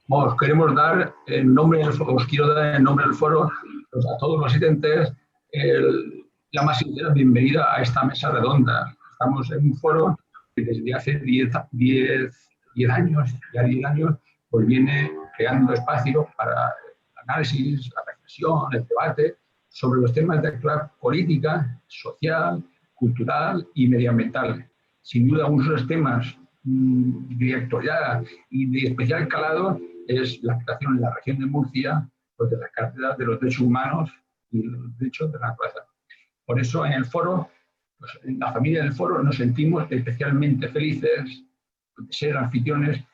os queremos dar os quiero dar en nombre del foro a todos los asistentes la más sincera bienvenida a esta mesa redonda. Estamos en un foro que desde hace 10 años, ya 10 años, pues viene creando espacio para el análisis, la reflexión, el debate sobre los temas de actualidad política, social, cultural y medioambiental. Sin duda, uno de los temas de actualidad y de especial calado es la aplicación en la región de Murcia pues, de la Cátedra de los Derechos Humanos y los Derechos de la Naturaleza. Por eso, en el foro, pues, en la familia del foro, nos sentimos especialmente felices de ser anfitriones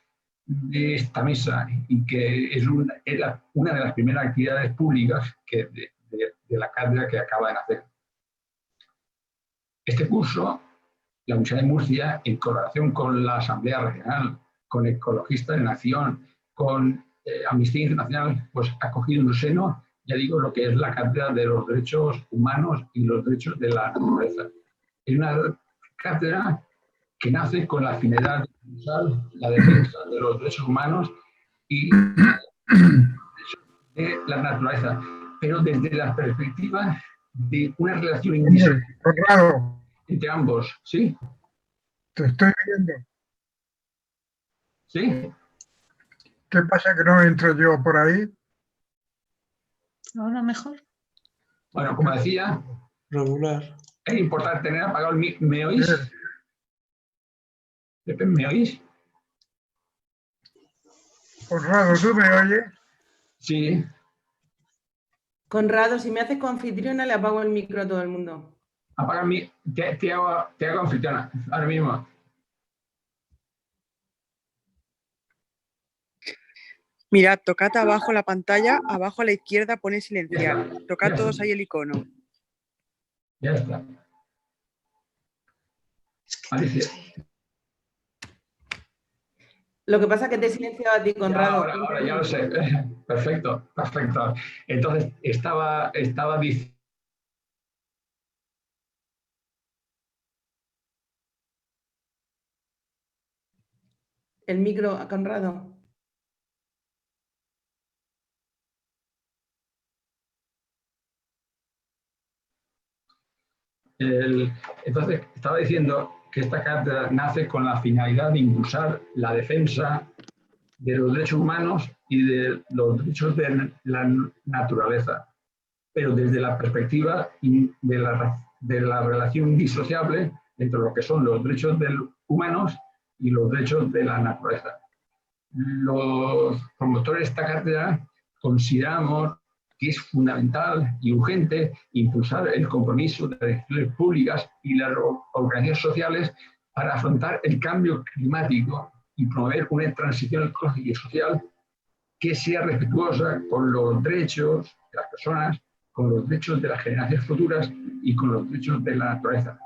de esta mesa y que era una de las primeras actividades públicas de la cátedra que acaba de nacer. Este curso, la Universidad de Murcia, en colaboración con la Asamblea Regional, con Ecologistas de Nación, con Amnistía Internacional, pues ha cogido en su seno, ya digo, lo que es la cátedra de los derechos humanos y los derechos de la naturaleza. Es una cátedra que nace con la finalidad de impulsar la defensa de los derechos humanos y de la naturaleza, pero desde la perspectiva de una relación indisoluble entre ambos. ¿Sí? Te estoy viendo. ¿Sí? ¿Qué pasa que no entro yo por ahí? ¿Ahora mejor? Bueno, como decía, regular. Es importante tener apagado el micro. ¿Me oís? Pepe, ¿me oís? Conrado, ¿tú me oyes? Sí. Conrado, si me haces coanfitriona, le apago el micro a todo el mundo. Apaga mi. Te hago anfitriona ahora mismo. Mirad, tocad abajo la pantalla, abajo a la izquierda pone silenciar. Tocad todos ahí el icono. Ya está. Alicia. Lo que pasa es que te he silenciado a ti, Conrado. Ahora ya lo sé. Perfecto, perfecto. Entonces, estaba diciendo. El micro a Conrado. Entonces, estaba diciendo que esta cátedra nace con la finalidad de impulsar la defensa de los derechos humanos y de los derechos de la naturaleza, pero desde la perspectiva de la relación indisociable entre lo que son los derechos humanos y los derechos de la naturaleza. Los promotores de esta cátedra consideramos que es fundamental y urgente impulsar el compromiso de las instituciones públicas y las organizaciones sociales para afrontar el cambio climático y promover una transición ecológica y social que sea respetuosa con los derechos de las personas, con los derechos de las generaciones futuras y con los derechos de la naturaleza.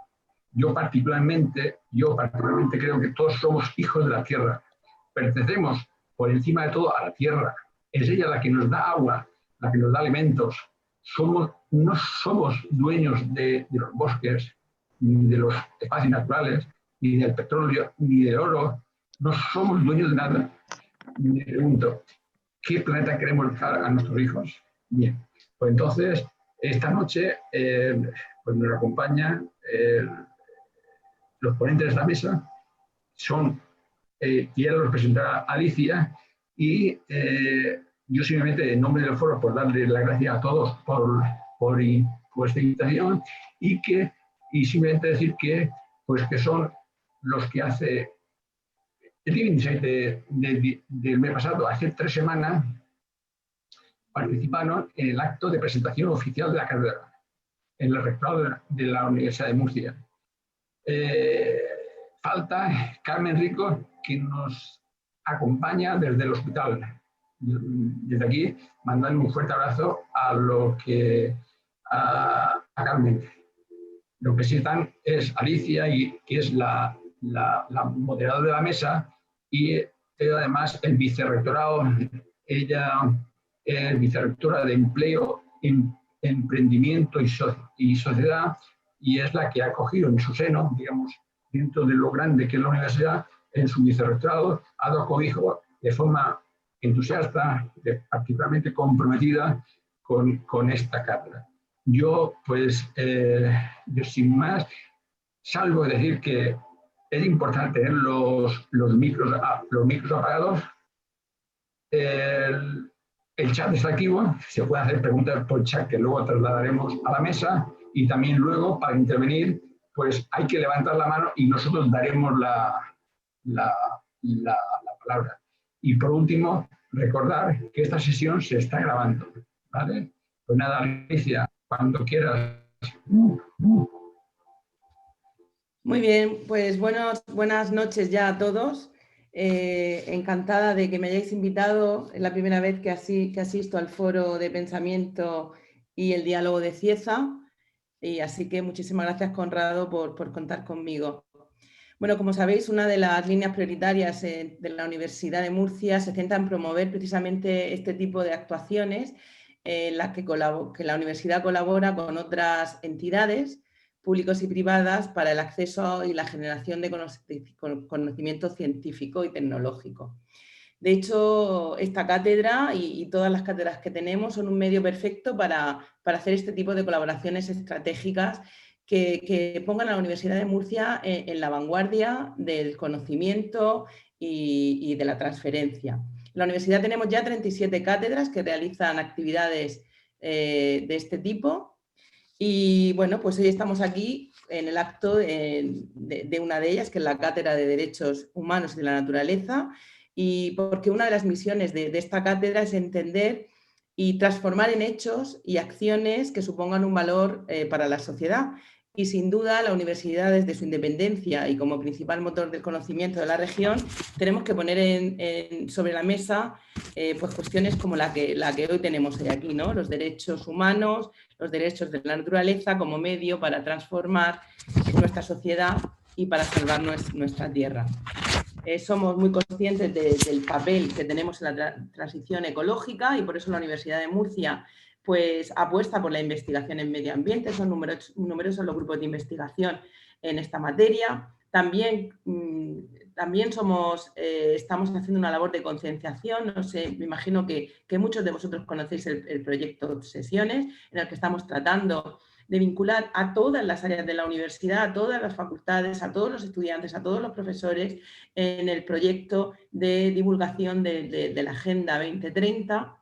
Yo particularmente creo que todos somos hijos de la tierra. Pertenecemos por encima de todo a la tierra. Es ella la que nos da agua, la que nos da alimentos. No somos dueños de los bosques, ni de los espacios naturales, ni del petróleo, ni del oro. No somos dueños de nada. Me pregunto, ¿qué planeta queremos dejar a nuestros hijos? Bien, pues entonces, esta noche pues nos acompañan los ponentes de esta mesa. Ya los presentará Alicia y yo simplemente en nombre del foro por darles las gracias a todos por esta invitación y simplemente decir que son los que hace el día 26 del mes pasado, hace 3 semanas, participaron en el acto de presentación oficial de la cátedra en el rectorado de la Universidad de Murcia. Falta Carmen Rico, que nos acompaña desde el hospital. Desde aquí, mandarle un fuerte abrazo a Carmen. Lo que sí están es Alicia, que es la moderadora de la mesa, y además el vicerrectorado. Ella es vicerrectora de Empleo, Emprendimiento y Sociedad, y es la que ha cogido en su seno, digamos, dentro de lo grande que es la universidad, en su vicerrectorado, ha dado cobijo de forma entusiasta, activamente comprometida con esta cátedra. Yo, pues, yo sin más, salvo decir que es importante tener los micros apagados. El chat está activo, se pueden hacer preguntas por chat que luego trasladaremos a la mesa, y también luego para intervenir pues hay que levantar la mano y nosotros daremos la palabra. Y por último, recordar que esta sesión se está grabando, ¿vale? Pues nada, Alicia, cuando quieras. Muy bien, pues buenas noches ya a todos. Encantada de que me hayáis invitado. Es la primera vez que asisto al foro de pensamiento y el diálogo de Cieza. Y así que muchísimas gracias, Conrado, por contar conmigo. Bueno, como sabéis, una de las líneas prioritarias de la Universidad de Murcia se centra en promover precisamente este tipo de actuaciones en las que la universidad colabora con otras entidades públicos y privadas para el acceso y la generación de conocimiento científico y tecnológico. De hecho, esta cátedra y todas las cátedras que tenemos son un medio perfecto para hacer este tipo de colaboraciones estratégicas que pongan a la Universidad de Murcia en la vanguardia del conocimiento y de la transferencia. En la universidad tenemos ya 37 cátedras que realizan actividades de este tipo. Y bueno, pues hoy estamos aquí en el acto de una de ellas, que es la Cátedra de Derechos Humanos y de la Naturaleza, y porque una de las misiones de esta cátedra es entender y transformar en hechos y acciones que supongan un valor para la sociedad. Y sin duda la universidad, desde su independencia y como principal motor del conocimiento de la región, tenemos que poner sobre la mesa pues cuestiones como la que hoy tenemos hoy aquí, ¿no? Los derechos humanos, los derechos de la naturaleza como medio para transformar nuestra sociedad y para salvar nuestra tierra. Somos muy conscientes del papel que tenemos en la transición ecológica y por eso la Universidad de Murcia pues, apuesta por la investigación en medio ambiente. Son numerosos los grupos de investigación en esta materia. También estamos haciendo una labor de concienciación. No sé, me imagino que muchos de vosotros conocéis el proyecto Obsesiones, en el que estamos tratando de vincular a todas las áreas de la universidad, a todas las facultades, a todos los estudiantes, a todos los profesores en el proyecto de divulgación de la Agenda 2030.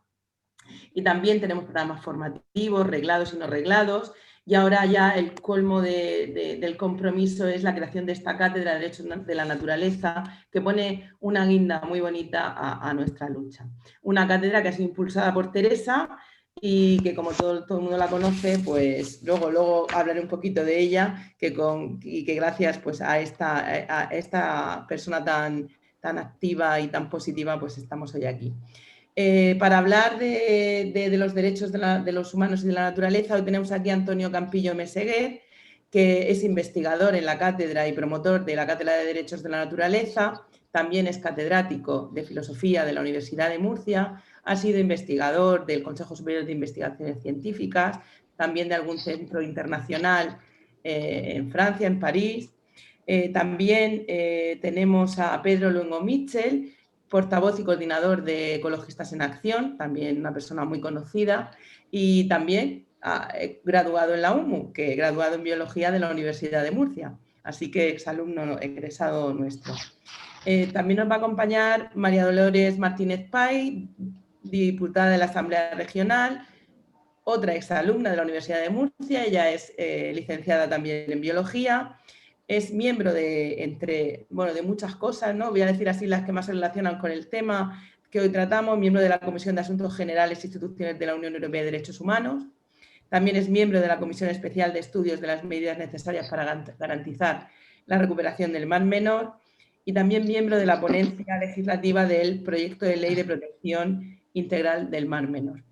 Y también tenemos programas formativos, reglados y no reglados. Y ahora ya el colmo del compromiso es la creación de esta cátedra de Derechos de la Naturaleza, que pone una guinda muy bonita a nuestra lucha. Una cátedra que ha sido impulsada por Teresa y que, como todo el mundo la conoce, pues luego hablaré un poquito de ella, y que gracias pues, a esta persona tan activa y tan positiva, pues estamos hoy aquí. Para hablar de los derechos de los humanos y de la naturaleza, hoy tenemos aquí a Antonio Campillo Meseguer, que es investigador en la cátedra y promotor de la Cátedra de Derechos de la Naturaleza. También es catedrático de Filosofía de la Universidad de Murcia. Ha sido investigador del Consejo Superior de Investigaciones Científicas, también de algún centro internacional en Francia, en París. También tenemos a Pedro Luengo Mitchell, portavoz y coordinador de Ecologistas en Acción, también una persona muy conocida, y también graduado en la UMU, que graduado en Biología de la Universidad de Murcia, así que exalumno egresado nuestro. También nos va a acompañar María Dolores Martínez Pay, diputada de la Asamblea Regional, otra exalumna de la Universidad de Murcia. Ella es licenciada también en Biología. Es miembro de muchas cosas, ¿no? Voy a decir así las que más se relacionan con el tema que hoy tratamos. Miembro de la Comisión de Asuntos Generales e Instituciones de la Unión Europea de Derechos Humanos. También es miembro de la Comisión Especial de Estudios de las Medidas Necesarias para garantizar la recuperación del Mar Menor. Y también miembro de la ponencia legislativa del Proyecto de Ley de Protección Integral del Mar Menor.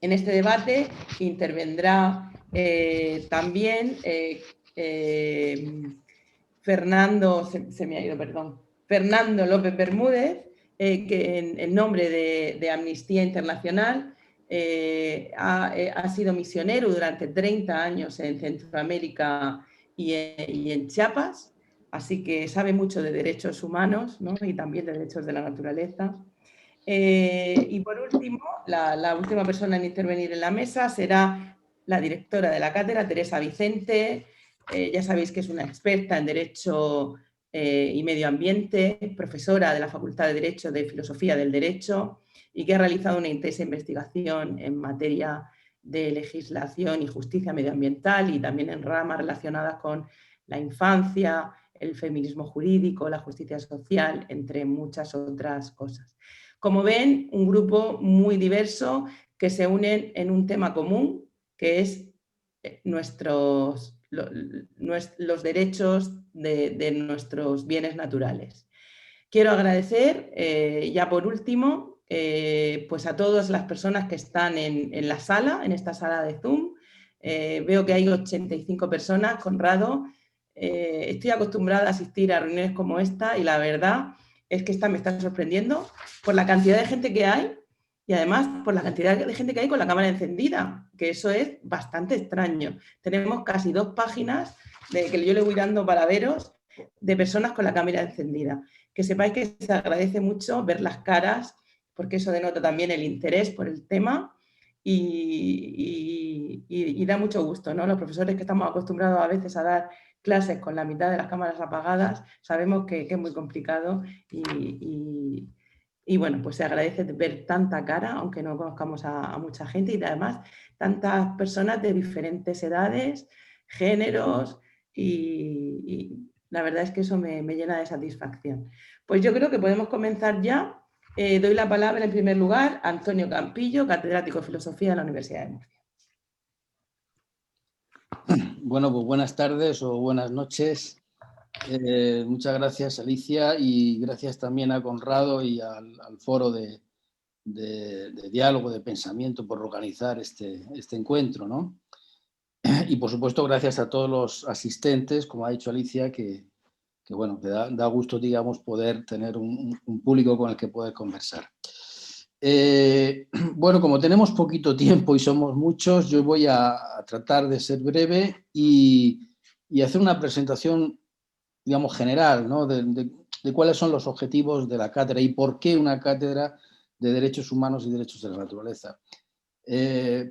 En este debate intervendrá también Fernando López Bermúdez, que en nombre de Amnistía Internacional ha sido misionero durante 30 años en Centroamérica y en Chiapas, así que sabe mucho de derechos humanos, ¿no? Y también de derechos de la naturaleza. Y por último, la última persona en intervenir en la mesa será la directora de la cátedra, Teresa Vicente. Ya sabéis que es una experta en Derecho y Medio Ambiente, profesora de la Facultad de Derecho de Filosofía del Derecho y que ha realizado una intensa investigación en materia de legislación y justicia medioambiental y también en ramas relacionadas con la infancia, el feminismo jurídico, la justicia social, entre muchas otras cosas. Como ven, un grupo muy diverso que se unen en un tema común, que es los derechos de nuestros bienes naturales. Quiero agradecer, ya por último, pues a todas las personas que están en la sala, en esta sala de Zoom. Veo que hay 85 personas, Conrado. Estoy acostumbrada a asistir a reuniones como esta y la verdad es que esta me está sorprendiendo por la cantidad de gente que hay y además por la cantidad de gente que hay con la cámara encendida, que eso es bastante extraño. Tenemos casi 2 páginas de que yo le voy dando para veros de personas con la cámara encendida. Que sepáis que se agradece mucho ver las caras, porque eso denota también el interés por el tema y da mucho gusto, ¿no? Los profesores que estamos acostumbrados a veces a dar clases con la mitad de las cámaras apagadas, sabemos que es muy complicado y bueno, pues se agradece ver tanta cara, aunque no conozcamos a mucha gente y además tantas personas de diferentes edades, géneros y la verdad es que eso me llena de satisfacción. Pues yo creo que podemos comenzar ya. Doy la palabra en primer lugar a Antonio Campillo, catedrático de Filosofía de la Universidad de Murcia. Bueno, pues buenas tardes o buenas noches. Muchas gracias, Alicia, y gracias también a Conrado y al foro de diálogo, de pensamiento por organizar este encuentro, ¿no? Y por supuesto gracias a todos los asistentes, como ha dicho Alicia, que bueno, que da gusto, digamos, poder tener un público con el que poder conversar. Bueno, como tenemos poquito tiempo y somos muchos, yo voy a tratar de ser breve y hacer una presentación, digamos, general, ¿no? de cuáles son los objetivos de la cátedra y por qué una cátedra de derechos humanos y derechos de la naturaleza.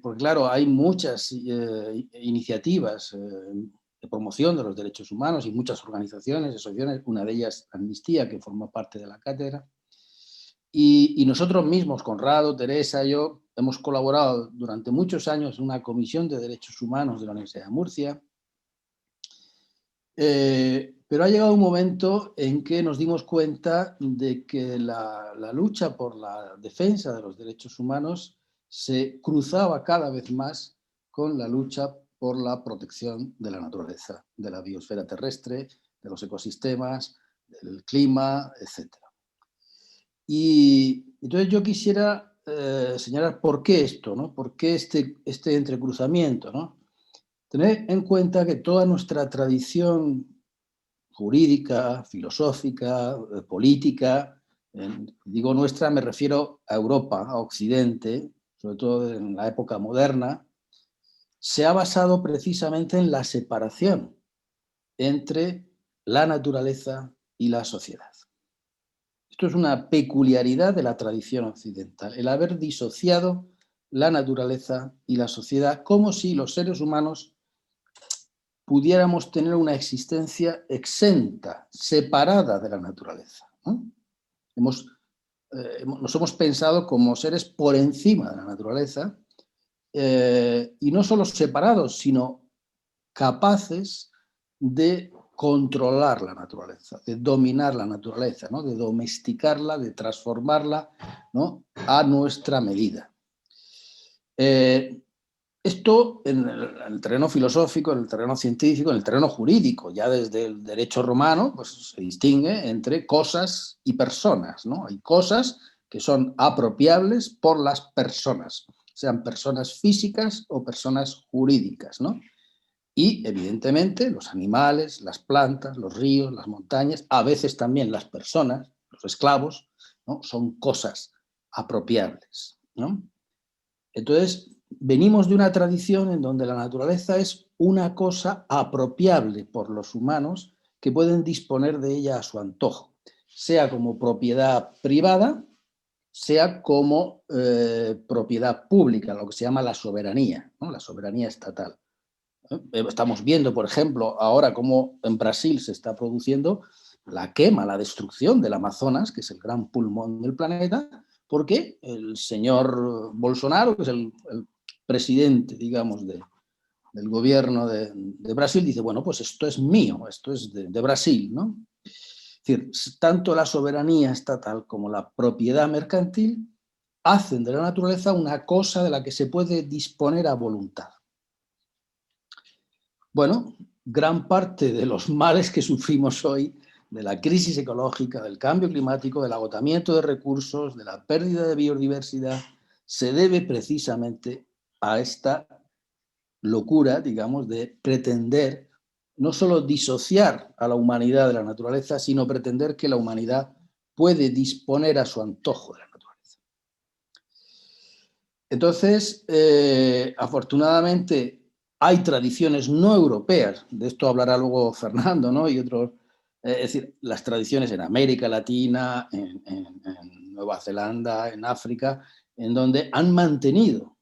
Porque claro, hay muchas iniciativas de promoción de los derechos humanos y muchas organizaciones, asociaciones, una de ellas Amnistía, que forma parte de la cátedra. Y nosotros mismos, Conrado, Teresa, yo, hemos colaborado durante muchos años en una comisión de derechos humanos de la Universidad de Murcia. Pero ha llegado un momento en que nos dimos cuenta de que la lucha por la defensa de los derechos humanos se cruzaba cada vez más con la lucha por la protección de la naturaleza, de la biosfera terrestre, de los ecosistemas, del clima, etc. Y entonces yo quisiera señalar por qué esto, ¿no? ¿Por qué este entrecruzamiento, ¿no? Tener en cuenta que toda nuestra tradición jurídica, filosófica, política, digo nuestra, me refiero a Europa, a Occidente, sobre todo en la época moderna, se ha basado precisamente en la separación entre la naturaleza y la sociedad. Esto es una peculiaridad de la tradición occidental, el haber disociado la naturaleza y la sociedad, como si los seres humanos pudiéramos tener una existencia exenta, separada de la naturaleza, ¿no? Nos hemos pensado como seres por encima de la naturaleza y no solo separados, sino capaces de controlar la naturaleza, de dominar la naturaleza, ¿no? De domesticarla, de transformarla, ¿no? A nuestra medida. Esto en el terreno filosófico, en el terreno científico, en el terreno jurídico, ya desde el derecho romano, pues se distingue entre cosas y personas, ¿no? Hay cosas que son apropiables por las personas, sean personas físicas o personas jurídicas, ¿no? Y evidentemente los animales, las plantas, los ríos, las montañas, a veces también las personas, los esclavos, ¿no? Son cosas apropiables, ¿no? Entonces, venimos de una tradición en donde la naturaleza es una cosa apropiable por los humanos que pueden disponer de ella a su antojo, sea como propiedad privada sea como propiedad pública, lo que se llama la soberanía, ¿no? La soberanía estatal. Estamos viendo, por ejemplo, ahora cómo en Brasil se está produciendo la quema, la destrucción del Amazonas, que es el gran pulmón del planeta, porque el señor Bolsonaro, que es el presidente, digamos, del gobierno de Brasil, dice, bueno, pues esto es mío, esto es de Brasil, ¿no? Es decir, tanto la soberanía estatal como la propiedad mercantil hacen de la naturaleza una cosa de la que se puede disponer a voluntad. Bueno, gran parte de los males que sufrimos hoy, de la crisis ecológica, del cambio climático, del agotamiento de recursos, de la pérdida de biodiversidad, se debe precisamente a esta locura, digamos, de pretender no solo disociar a la humanidad de la naturaleza, sino pretender que la humanidad puede disponer a su antojo de la naturaleza. Entonces, afortunadamente, hay tradiciones no europeas, de esto hablará luego Fernando, ¿no? Y otros, es decir, las tradiciones en América Latina, en Nueva Zelanda, en África, en donde han mantenido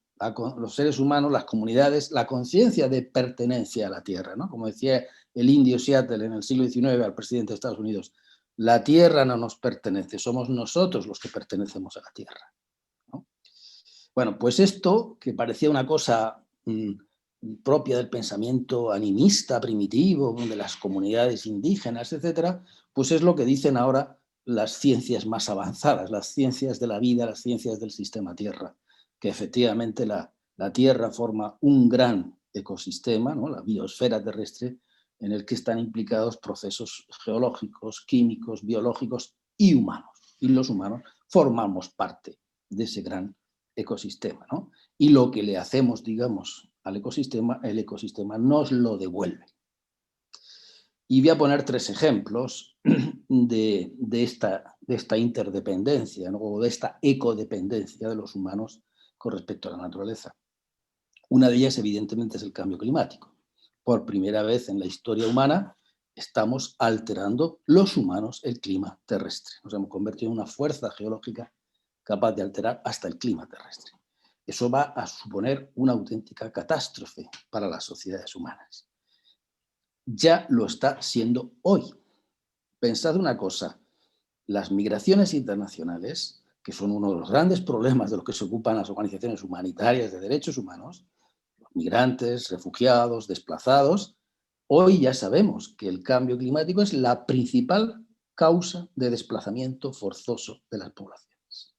los seres humanos, las comunidades, la conciencia de pertenencia a la tierra, ¿no? Como decía el indio Seattle en el siglo XIX al presidente de Estados Unidos, la tierra no nos pertenece, somos nosotros los que pertenecemos a la tierra, ¿no? Bueno, pues esto, que parecía una cosa propia del pensamiento animista primitivo, de las comunidades indígenas, etcétera, pues es lo que dicen ahora las ciencias más avanzadas, las ciencias de la vida, las ciencias del sistema Tierra, que efectivamente la Tierra forma un gran ecosistema, ¿no? La biosfera terrestre, en el que están implicados procesos geológicos, químicos, biológicos y humanos. Y los humanos formamos parte de ese gran ecosistema, ¿no? Y lo que le hacemos, digamos, al ecosistema, el ecosistema nos lo devuelve. Y voy a poner 3 ejemplos de esta interdependencia, ¿no? O de esta ecodependencia de los humanos con respecto a la naturaleza. Una de ellas, evidentemente, es el cambio climático. Por primera vez en la historia humana estamos alterando los humanos el clima terrestre. Nos hemos convertido en una fuerza geológica capaz de alterar hasta el clima terrestre. Eso va a suponer una auténtica catástrofe para las sociedades humanas. Ya lo está siendo hoy. Pensad una cosa, las migraciones internacionales, que son uno de los grandes problemas de los que se ocupan las organizaciones humanitarias de derechos humanos, los migrantes, refugiados, desplazados, hoy ya sabemos que el cambio climático es la principal causa de desplazamiento forzoso de las poblaciones.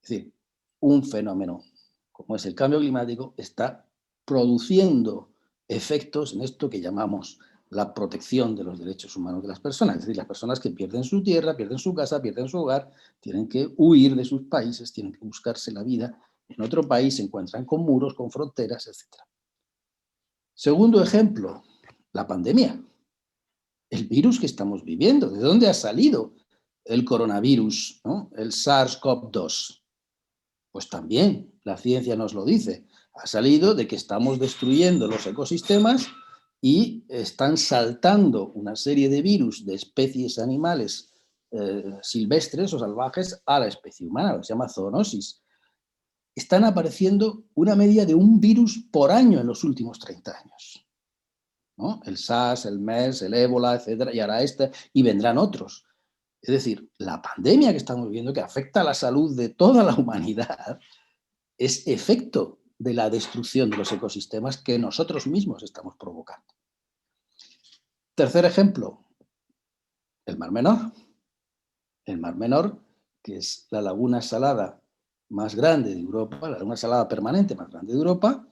Es decir, un fenómeno como es el cambio climático está produciendo efectos en esto que llamamos la protección de los derechos humanos de las personas. Es decir, las personas que pierden su tierra, pierden su casa, pierden su hogar, tienen que huir de sus países, tienen que buscarse la vida en otro país, se encuentran con muros, con fronteras, etc. Segundo ejemplo, la pandemia. El virus que estamos viviendo. ¿De dónde ha salido el coronavirus, ¿no? El SARS-CoV-2? Pues también la ciencia nos lo dice. Ha salido de que estamos destruyendo los ecosistemas y están saltando una serie de virus de especies animales silvestres o salvajes a la especie humana, lo que se llama zoonosis. Están apareciendo una media de un virus por año en los últimos 30 años. ¿No? El SARS, el MERS, el ébola, etcétera, y ahora y vendrán otros. Es decir, la pandemia que estamos viviendo, que afecta a la salud de toda la humanidad, es efecto de la destrucción de los ecosistemas que nosotros mismos estamos provocando. Tercer ejemplo, el Mar Menor. El Mar Menor, que es la laguna salada más grande de Europa, la laguna salada permanente más grande de Europa,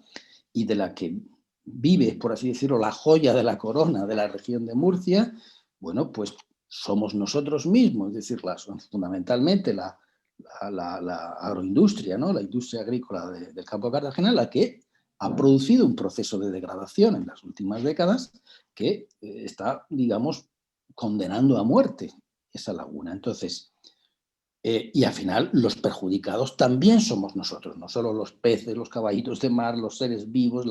y de la que vive, por así decirlo, la joya de la corona de la región de Murcia. Bueno, pues somos nosotros mismos, es decir, fundamentalmente la agroindustria, ¿no? La industria agrícola del campo de Cartagena, la que ha producido un proceso de degradación en las últimas décadas que está, digamos, condenando a muerte esa laguna. Entonces, y al final los perjudicados también somos nosotros, no solo los peces, los caballitos de mar, los seres vivos,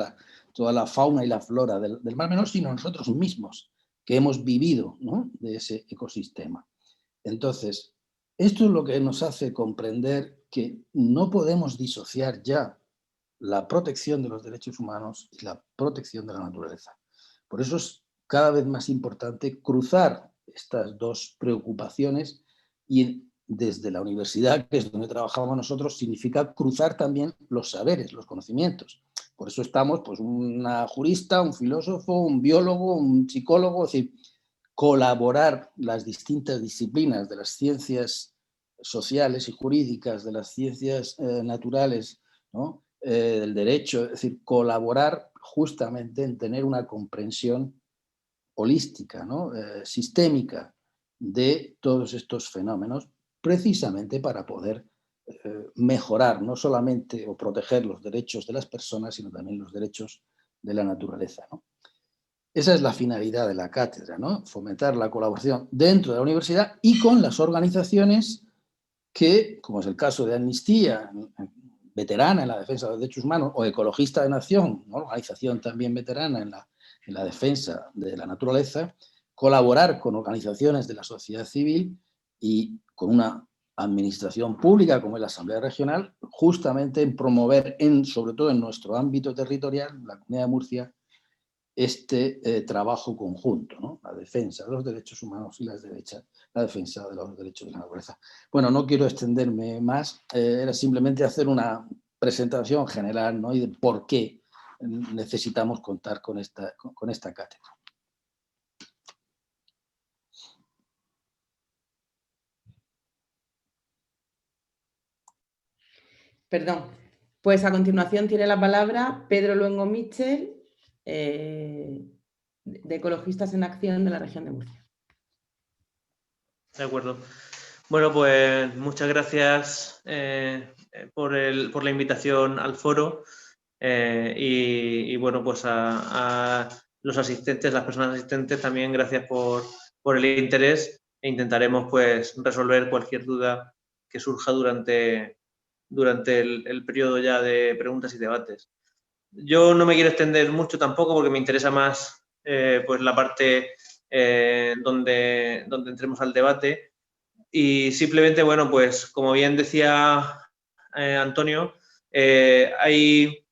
toda la fauna y la flora del Mar Menor, sino nosotros mismos, que hemos vivido, ¿no? De ese ecosistema. Entonces, Esto es lo que nos hace comprender que no podemos disociar ya la protección de los derechos humanos y la protección de la naturaleza. Por eso es cada vez más importante cruzar estas dos preocupaciones, y desde la universidad, que es donde trabajamos nosotros, significa cruzar también los saberes, los conocimientos. Por eso estamos, pues, una jurista, un filósofo, un biólogo, un psicólogo, es decir, colaborar las distintas disciplinas de las ciencias sociales y jurídicas, de las ciencias naturales, ¿no? Del derecho, es decir, colaborar justamente en tener una comprensión holística, ¿no? Sistémica de todos estos fenómenos, precisamente para poder mejorar no solamente o proteger los derechos de las personas, sino también los derechos de la naturaleza, ¿no? Esa es la finalidad de la cátedra, ¿no? Fomentar la colaboración dentro de la universidad y con las organizaciones que, como es el caso de Amnistía, veterana en la defensa de los derechos humanos, o Ecologista de Nación, ¿no? Organización también veterana en la defensa de la naturaleza, colaborar con organizaciones de la sociedad civil y con una administración pública como es la Asamblea Regional, justamente en promover, sobre todo en nuestro ámbito territorial, la Comunidad de Murcia, este trabajo conjunto, ¿no? La defensa de los derechos humanos y la defensa de los derechos de la naturaleza. Bueno, no quiero extenderme más, era simplemente hacer una presentación general, ¿no? Y de por qué necesitamos contar con esta cátedra. Perdón. Pues a continuación tiene la palabra Pedro Luengo Michel, de Ecologistas en Acción de la región de Murcia. De acuerdo. Bueno, pues muchas gracias por la invitación al foro y bueno, pues a los asistentes, las personas asistentes también gracias por el interés, e intentaremos pues resolver cualquier duda que surja durante el periodo ya de preguntas y debates. Yo no me quiero extender mucho tampoco porque me interesa más pues la parte donde entremos al debate, y simplemente, bueno, pues como bien decía Antonio, hay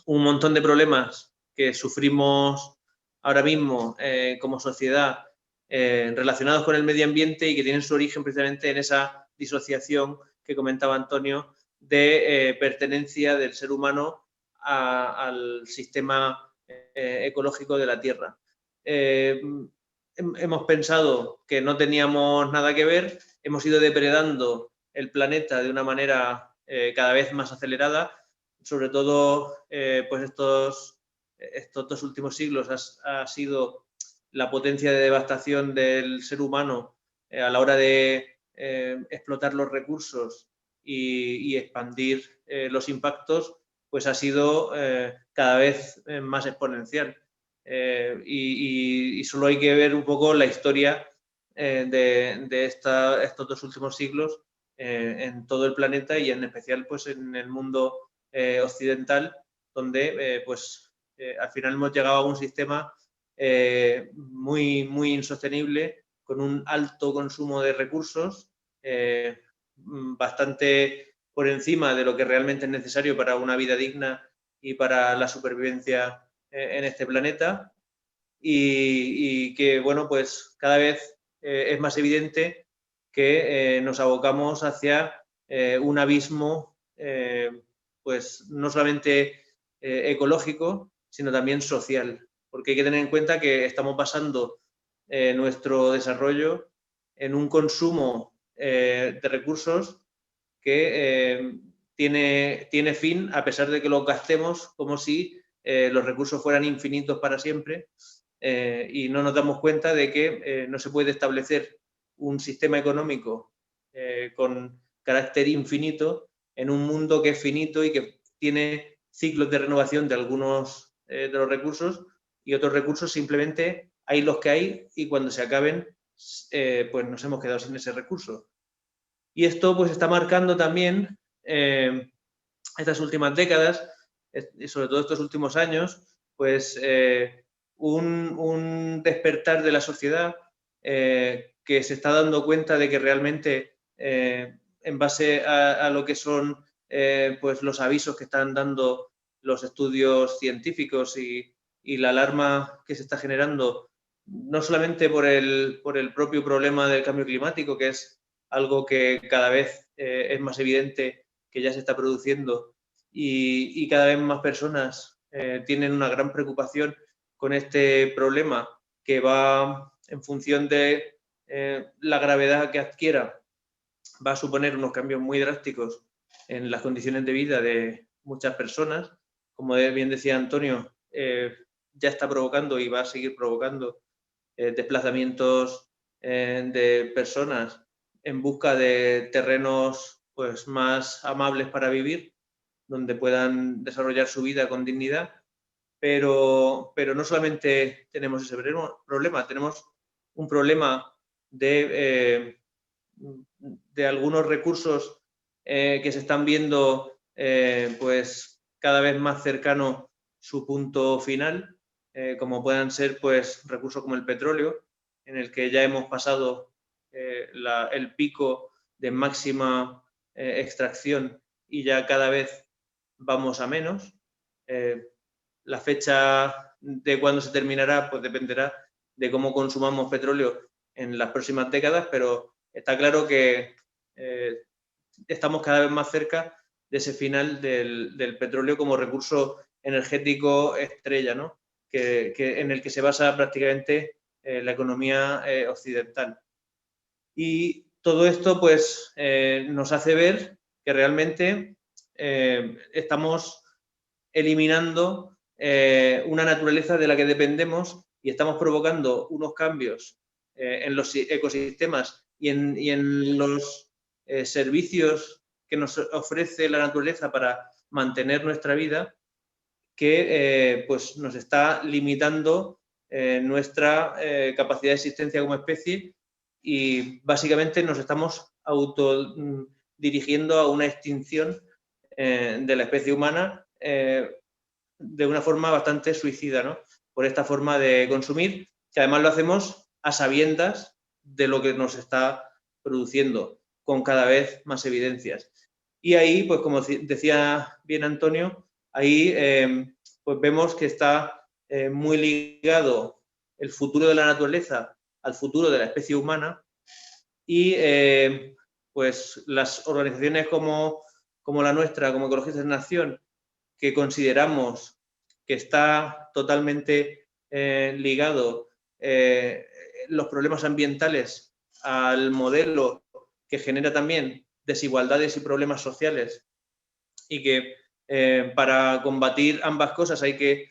un montón de problemas que sufrimos ahora mismo como sociedad relacionados con el medio ambiente y que tienen su origen precisamente en esa disociación que comentaba Antonio de pertenencia del ser humano al sistema ecológico de la Tierra. Hemos pensado que no teníamos nada que ver, hemos ido depredando el planeta de una manera cada vez más acelerada, sobre todo pues estos 2 últimos siglos ha sido la potencia de devastación del ser humano a la hora de explotar los recursos y expandir los impactos, pues ha sido cada vez más exponencial. Y solo hay que ver un poco la historia de estos 2 últimos siglos en todo el planeta y en especial pues en el mundo occidental, donde pues al final hemos llegado a un sistema muy, muy insostenible, con un alto consumo de recursos, bastante por encima de lo que realmente es necesario para una vida digna y para la supervivencia en este planeta, y que, bueno, pues cada vez es más evidente que nos abocamos hacia un abismo, pues no solamente ecológico, sino también social, porque hay que tener en cuenta que estamos basando nuestro desarrollo en un consumo de recursos que tiene fin, a pesar de que lo gastemos como si los recursos fueran infinitos para siempre, y no nos damos cuenta de que no se puede establecer un sistema económico con carácter infinito en un mundo que es finito y que tiene ciclos de renovación de algunos de los recursos, y otros recursos simplemente hay los que hay y cuando se acaben pues nos hemos quedado sin ese recurso. Y esto pues está marcando también estas últimas décadas y sobre todo estos últimos años, pues un despertar de la sociedad que se está dando cuenta de que realmente en base a lo que son pues los avisos que están dando los estudios científicos y la alarma que se está generando, no solamente por el propio problema del cambio climático, que es algo que cada vez es más evidente que ya se está produciendo y cada vez más personas tienen una gran preocupación con este problema que va en función de la gravedad que adquiera, va a suponer unos cambios muy drásticos en las condiciones de vida de muchas personas. Como bien decía Antonio, ya está provocando y va a seguir provocando desplazamientos de personas en busca de terrenos pues, más amables para vivir, donde puedan desarrollar su vida con dignidad. Pero no solamente tenemos ese problema, tenemos un problema de algunos recursos que se están viendo pues cada vez más cercano su punto final, como puedan ser pues recursos como el petróleo, en el que ya hemos pasado el pico de máxima extracción y ya cada vez vamos a menos. La fecha de cuándo se terminará pues dependerá de cómo consumamos petróleo en las próximas décadas, pero está claro que estamos cada vez más cerca de ese final del petróleo como recurso energético estrella, ¿no? En el que se basa prácticamente la economía occidental. Y todo esto pues, nos hace ver que realmente estamos eliminando una naturaleza de la que dependemos y estamos provocando unos cambios en los ecosistemas y en los servicios que nos ofrece la naturaleza para mantener nuestra vida, que pues nos está limitando nuestra capacidad de existencia como especie y básicamente nos estamos autodirigiendo a una extinción de la especie humana de una forma bastante suicida, ¿no? Por esta forma de consumir, que además lo hacemos a sabiendas de lo que nos está produciendo, con cada vez más evidencias. Y ahí, pues como decía bien Antonio, ahí pues vemos que está muy ligado el futuro de la naturaleza al futuro de la especie humana y pues las organizaciones como la nuestra, como Ecologistas en Acción, que consideramos que está totalmente ligado los problemas ambientales al modelo que genera también desigualdades y problemas sociales y que para combatir ambas cosas hay que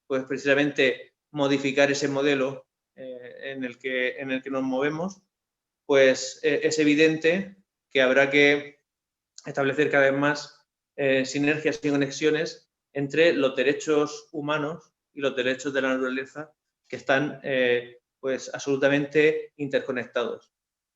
pues precisamente modificar ese modelo en el que nos movemos, pues es evidente que habrá que establecer cada vez más sinergias y conexiones entre los derechos humanos y los derechos de la naturaleza, que están pues absolutamente interconectados.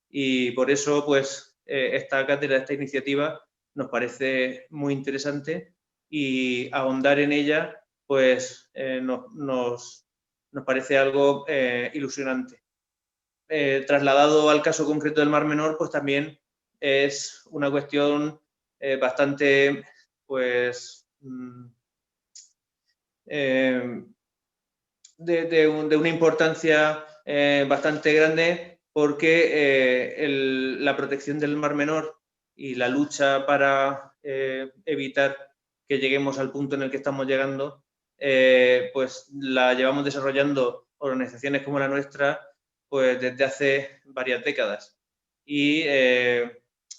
Y por eso pues esta cátedra, esta iniciativa nos parece muy interesante y ahondar en ella pues nos parece algo ilusionante. Trasladado al caso concreto del Mar Menor, pues también es una cuestión bastante, pues, de una importancia bastante grande, porque la protección del Mar Menor y la lucha para evitar que lleguemos al punto en el que estamos llegando, pues la llevamos desarrollando organizaciones como la nuestra pues desde hace varias décadas y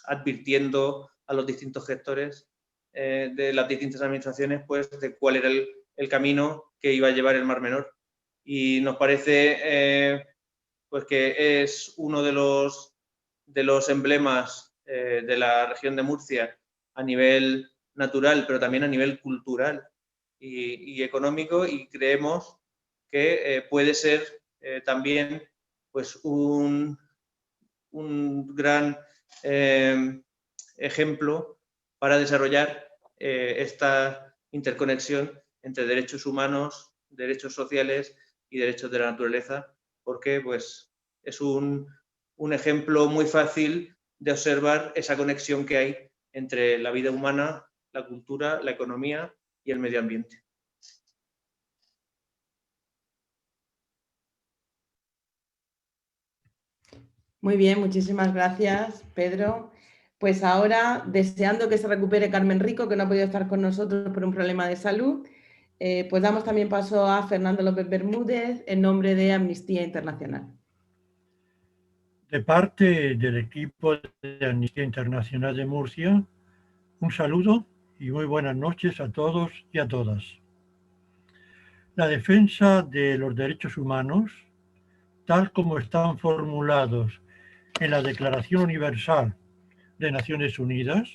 advirtiendo a los distintos gestores de las distintas administraciones pues de cuál era el camino que iba a llevar el Mar Menor. Y nos parece pues que es uno de los emblemas de la región de Murcia a nivel natural, pero también a nivel cultural y económico, y creemos que puede ser también pues un gran ejemplo para desarrollar esta interconexión entre derechos humanos, derechos sociales y derechos de la naturaleza, porque pues, es un ejemplo muy fácil de observar esa conexión que hay entre la vida humana, la cultura, la economía y el medio ambiente. Muy bien, muchísimas gracias, Pedro. Pues ahora, deseando que se recupere Carmen Rico, que no ha podido estar con nosotros por un problema de salud, pues damos también paso a Fernando López Bermúdez en nombre de Amnistía Internacional. De parte del equipo de Amnistía Internacional de Murcia, un saludo y muy buenas noches a todos y a todas. La defensa de los derechos humanos, tal como están formulados en la Declaración Universal de Naciones Unidas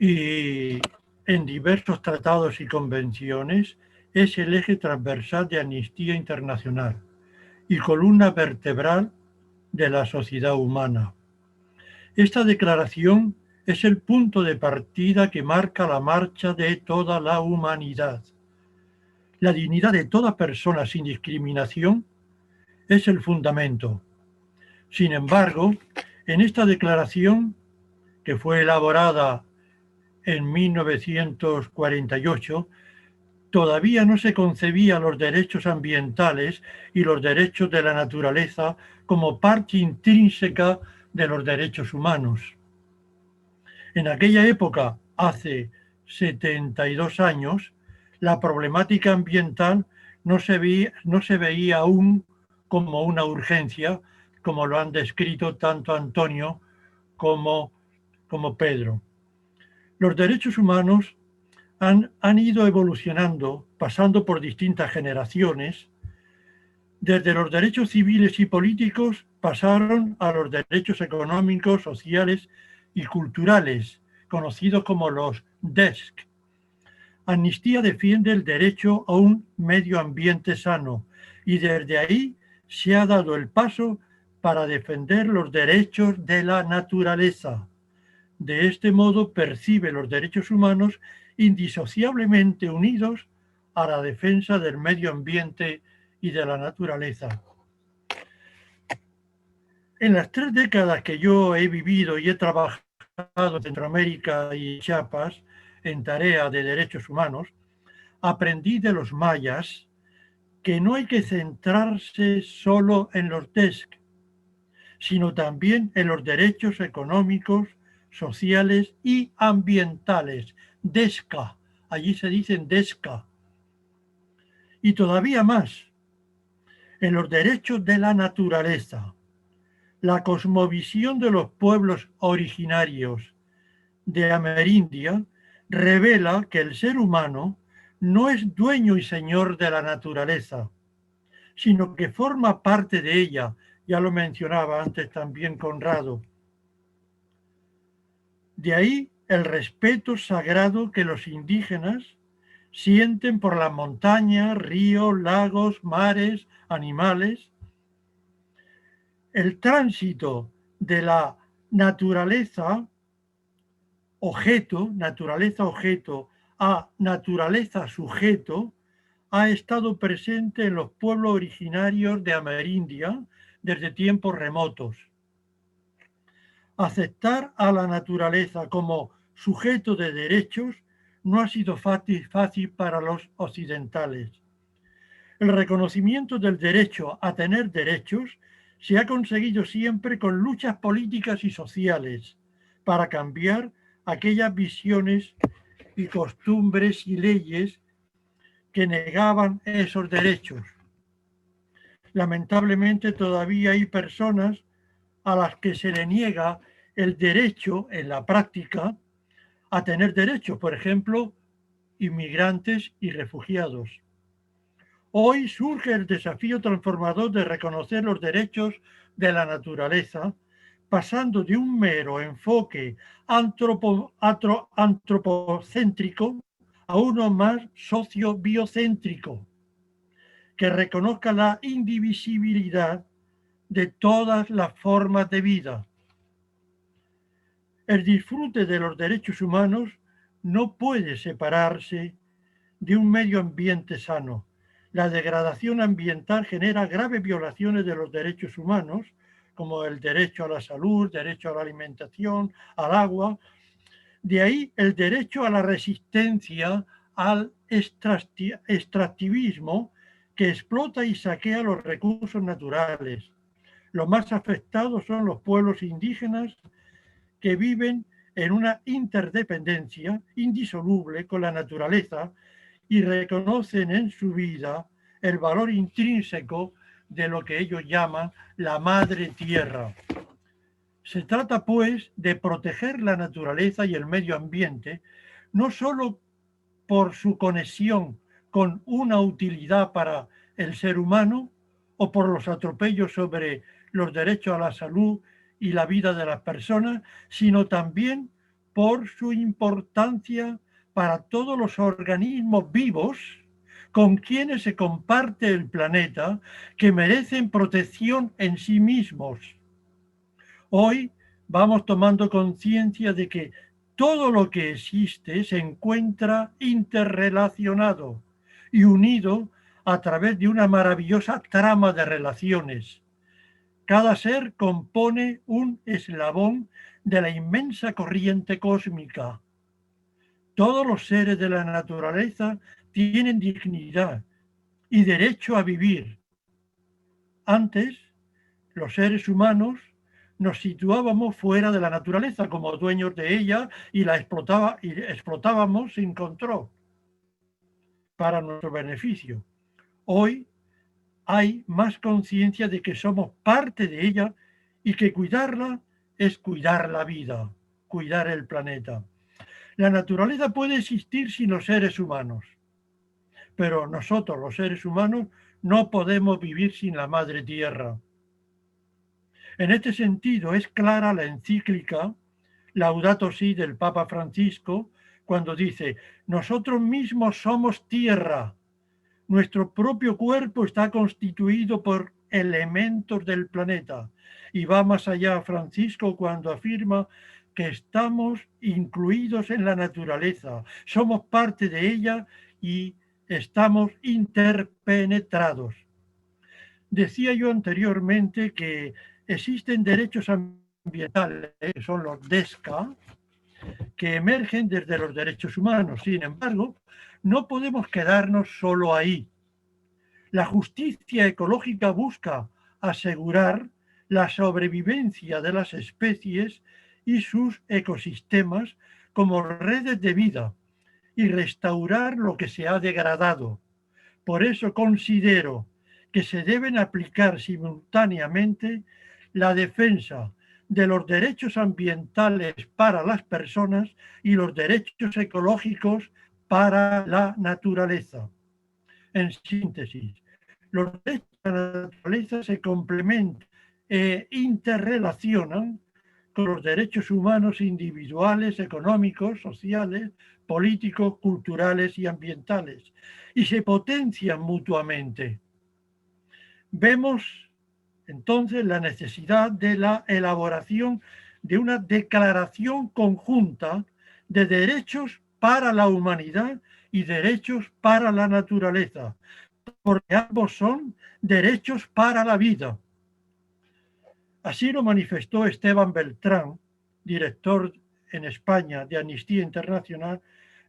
y en diversos tratados y convenciones, es el eje transversal de Amnistía Internacional y columna vertebral de la sociedad humana. Esta declaración es el punto de partida que marca la marcha de toda la humanidad. La dignidad de toda persona sin discriminación es el fundamento. Sin embargo, en esta declaración, que fue elaborada en 1948, todavía no se concebían los derechos ambientales y los derechos de la naturaleza como parte intrínseca de los derechos humanos. En aquella época, hace 72 años, la problemática ambiental no se veía aún como una urgencia, como lo han descrito tanto Antonio como Pedro. Los derechos humanos han ido evolucionando, pasando por distintas generaciones. Desde los derechos civiles y políticos pasaron a los derechos económicos, sociales y culturales, conocidos como los DESC. Amnistía defiende el derecho a un medio ambiente sano y desde ahí se ha dado el paso para defender los derechos de la naturaleza. De este modo percibe los derechos humanos indisociablemente unidos a la defensa del medio ambiente y de la naturaleza. En las 3 décadas que yo he vivido y he trabajado en Centroamérica y Chiapas en tarea de derechos humanos, aprendí de los mayas que no hay que centrarse solo en los DESC, sino también en los derechos económicos, sociales y ambientales. DESCA, allí se dicen DESCA. Y todavía más, en los derechos de la naturaleza. La cosmovisión de los pueblos originarios de Amerindia revela que el ser humano no es dueño y señor de la naturaleza, sino que forma parte de ella. Ya lo mencionaba antes también Conrado. De ahí el respeto sagrado que los indígenas sienten por las montañas, ríos, lagos, mares, animales. El tránsito de la naturaleza objeto a naturaleza sujeto ha estado presente en los pueblos originarios de Amerindia desde tiempos remotos. Aceptar a la naturaleza como sujeto de derechos no ha sido fácil para los occidentales. El reconocimiento del derecho a tener derechos se ha conseguido siempre con luchas políticas y sociales para cambiar aquellas visiones y costumbres y leyes que negaban esos derechos. Lamentablemente todavía hay personas a las que se le niega el derecho en la práctica a tener derechos, por ejemplo, inmigrantes y refugiados. Hoy surge el desafío transformador de reconocer los derechos de la naturaleza, pasando de un mero enfoque antropocéntrico a uno más socio-biocéntrico, que reconozca la indivisibilidad de todas las formas de vida. El disfrute de los derechos humanos no puede separarse de un medio ambiente sano. La degradación ambiental genera graves violaciones de los derechos humanos, como el derecho a la salud, derecho a la alimentación, al agua. De ahí el derecho a la resistencia al extractivismo que explota y saquea los recursos naturales. Los más afectados son los pueblos indígenas que viven en una interdependencia indisoluble con la naturaleza y reconocen en su vida el valor intrínseco de lo que ellos llaman la madre tierra. Se trata, pues, de proteger la naturaleza y el medio ambiente, no solo por su conexión con una utilidad para el ser humano o por los atropellos sobre los derechos a la salud y la vida de las personas, sino también por su importancia para todos los organismos vivos con quienes se comparte el planeta, que merecen protección en sí mismos. Hoy vamos tomando conciencia de que todo lo que existe se encuentra interrelacionado y unido a través de una maravillosa trama de relaciones. Cada ser compone un eslabón de la inmensa corriente cósmica. Todos los seres de la naturaleza tienen dignidad y derecho a vivir. Antes, los seres humanos nos situábamos fuera de la naturaleza como dueños de ella y la explotábamos sin control para nuestro beneficio. Hoy hay más conciencia de que somos parte de ella y que cuidarla es cuidar la vida, cuidar el planeta. La naturaleza puede existir sin los seres humanos, pero nosotros, los seres humanos, no podemos vivir sin la madre tierra. En este sentido, es clara la encíclica Laudato Si del Papa Francisco cuando dice: nosotros mismos somos tierra, nuestro propio cuerpo está constituido por elementos del planeta. Y va más allá Francisco cuando afirma que estamos incluidos en la naturaleza, somos parte de ella y estamos interpenetrados. Decía yo anteriormente que existen derechos ambientales, que son los DESCA, que emergen desde los derechos humanos. Sin embargo, no podemos quedarnos solo ahí. La justicia ecológica busca asegurar la sobrevivencia de las especies y sus ecosistemas como redes de vida y restaurar lo que se ha degradado. Por eso considero que se deben aplicar simultáneamente la defensa de los derechos ambientales para las personas y los derechos ecológicos para la naturaleza. En síntesis, los derechos de la naturaleza se complementan e interrelacionan con los derechos humanos individuales, económicos, sociales, políticos, culturales y ambientales, y se potencian mutuamente. Vemos entonces la necesidad de la elaboración de una declaración conjunta de derechos para la humanidad y derechos para la naturaleza, porque ambos son derechos para la vida. Así lo manifestó Esteban Beltrán, director en España de Amnistía Internacional,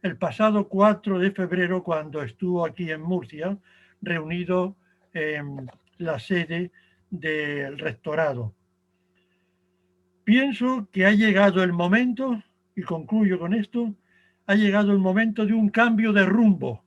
el pasado 4 de febrero cuando estuvo aquí en Murcia, reunido en la sede del rectorado. Pienso que ha llegado el momento, y concluyo con esto, ha llegado el momento de un cambio de rumbo,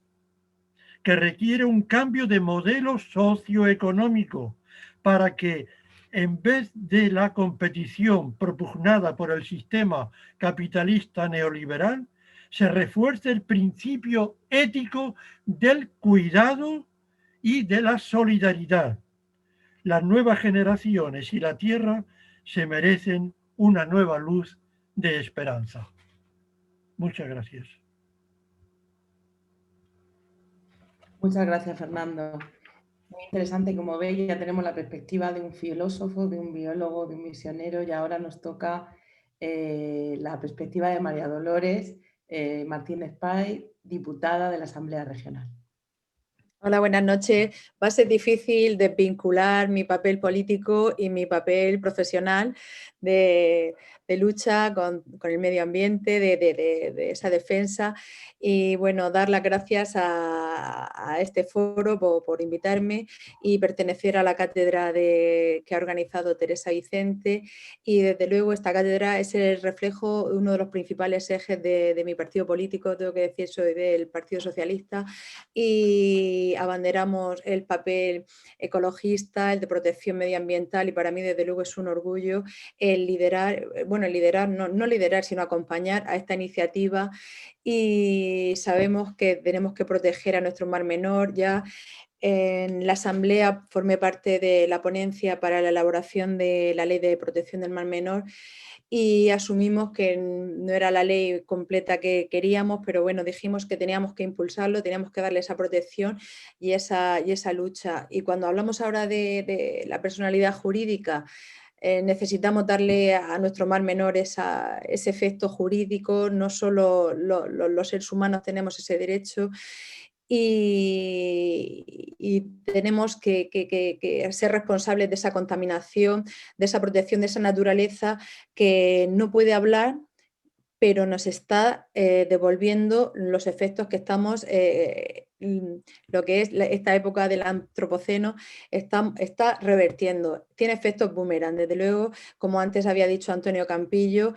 que requiere un cambio de modelo socioeconómico para que, en vez de la competición propugnada por el sistema capitalista neoliberal, se refuerce el principio ético del cuidado y de la solidaridad. Las nuevas generaciones y la tierra se merecen una nueva luz de esperanza. Muchas gracias. Muchas gracias, Fernando. Muy interesante, como veis, ya tenemos la perspectiva de un filósofo, de un biólogo, de un misionero, y ahora nos toca la perspectiva de María Dolores Martínez Pay, diputada de la Asamblea Regional. Hola, buenas noches. Va a ser difícil desvincular mi papel político y mi papel profesional de lucha con el medio ambiente, de esa defensa. Y bueno, dar las gracias a este foro por invitarme y pertenecer a la cátedra que ha organizado Teresa Vicente. Y desde luego esta cátedra es el reflejo, uno de los principales ejes de mi partido político. Tengo que decir, soy del Partido Socialista y abanderamos el papel ecologista, el de protección medioambiental, y para mí desde luego es un orgullo el liderar, no liderar, sino acompañar a esta iniciativa, y sabemos que tenemos que proteger a nuestro Mar Menor. Ya en la Asamblea formé parte de la ponencia para la elaboración de la Ley de Protección del Mar Menor y asumimos que no era la ley completa que queríamos, pero bueno, dijimos que teníamos que impulsarlo, teníamos que darle esa protección y esa lucha. Y cuando hablamos ahora de la personalidad jurídica, necesitamos darle a nuestro Mar Menor ese efecto jurídico. No solo los seres humanos tenemos ese derecho, y tenemos que ser responsables de esa contaminación, de esa protección de esa naturaleza que no puede hablar, pero nos está devolviendo los efectos que estamos, lo que es esta época del antropoceno, está revertiendo. Tiene efectos boomerang, desde luego, como antes había dicho Antonio Campillo,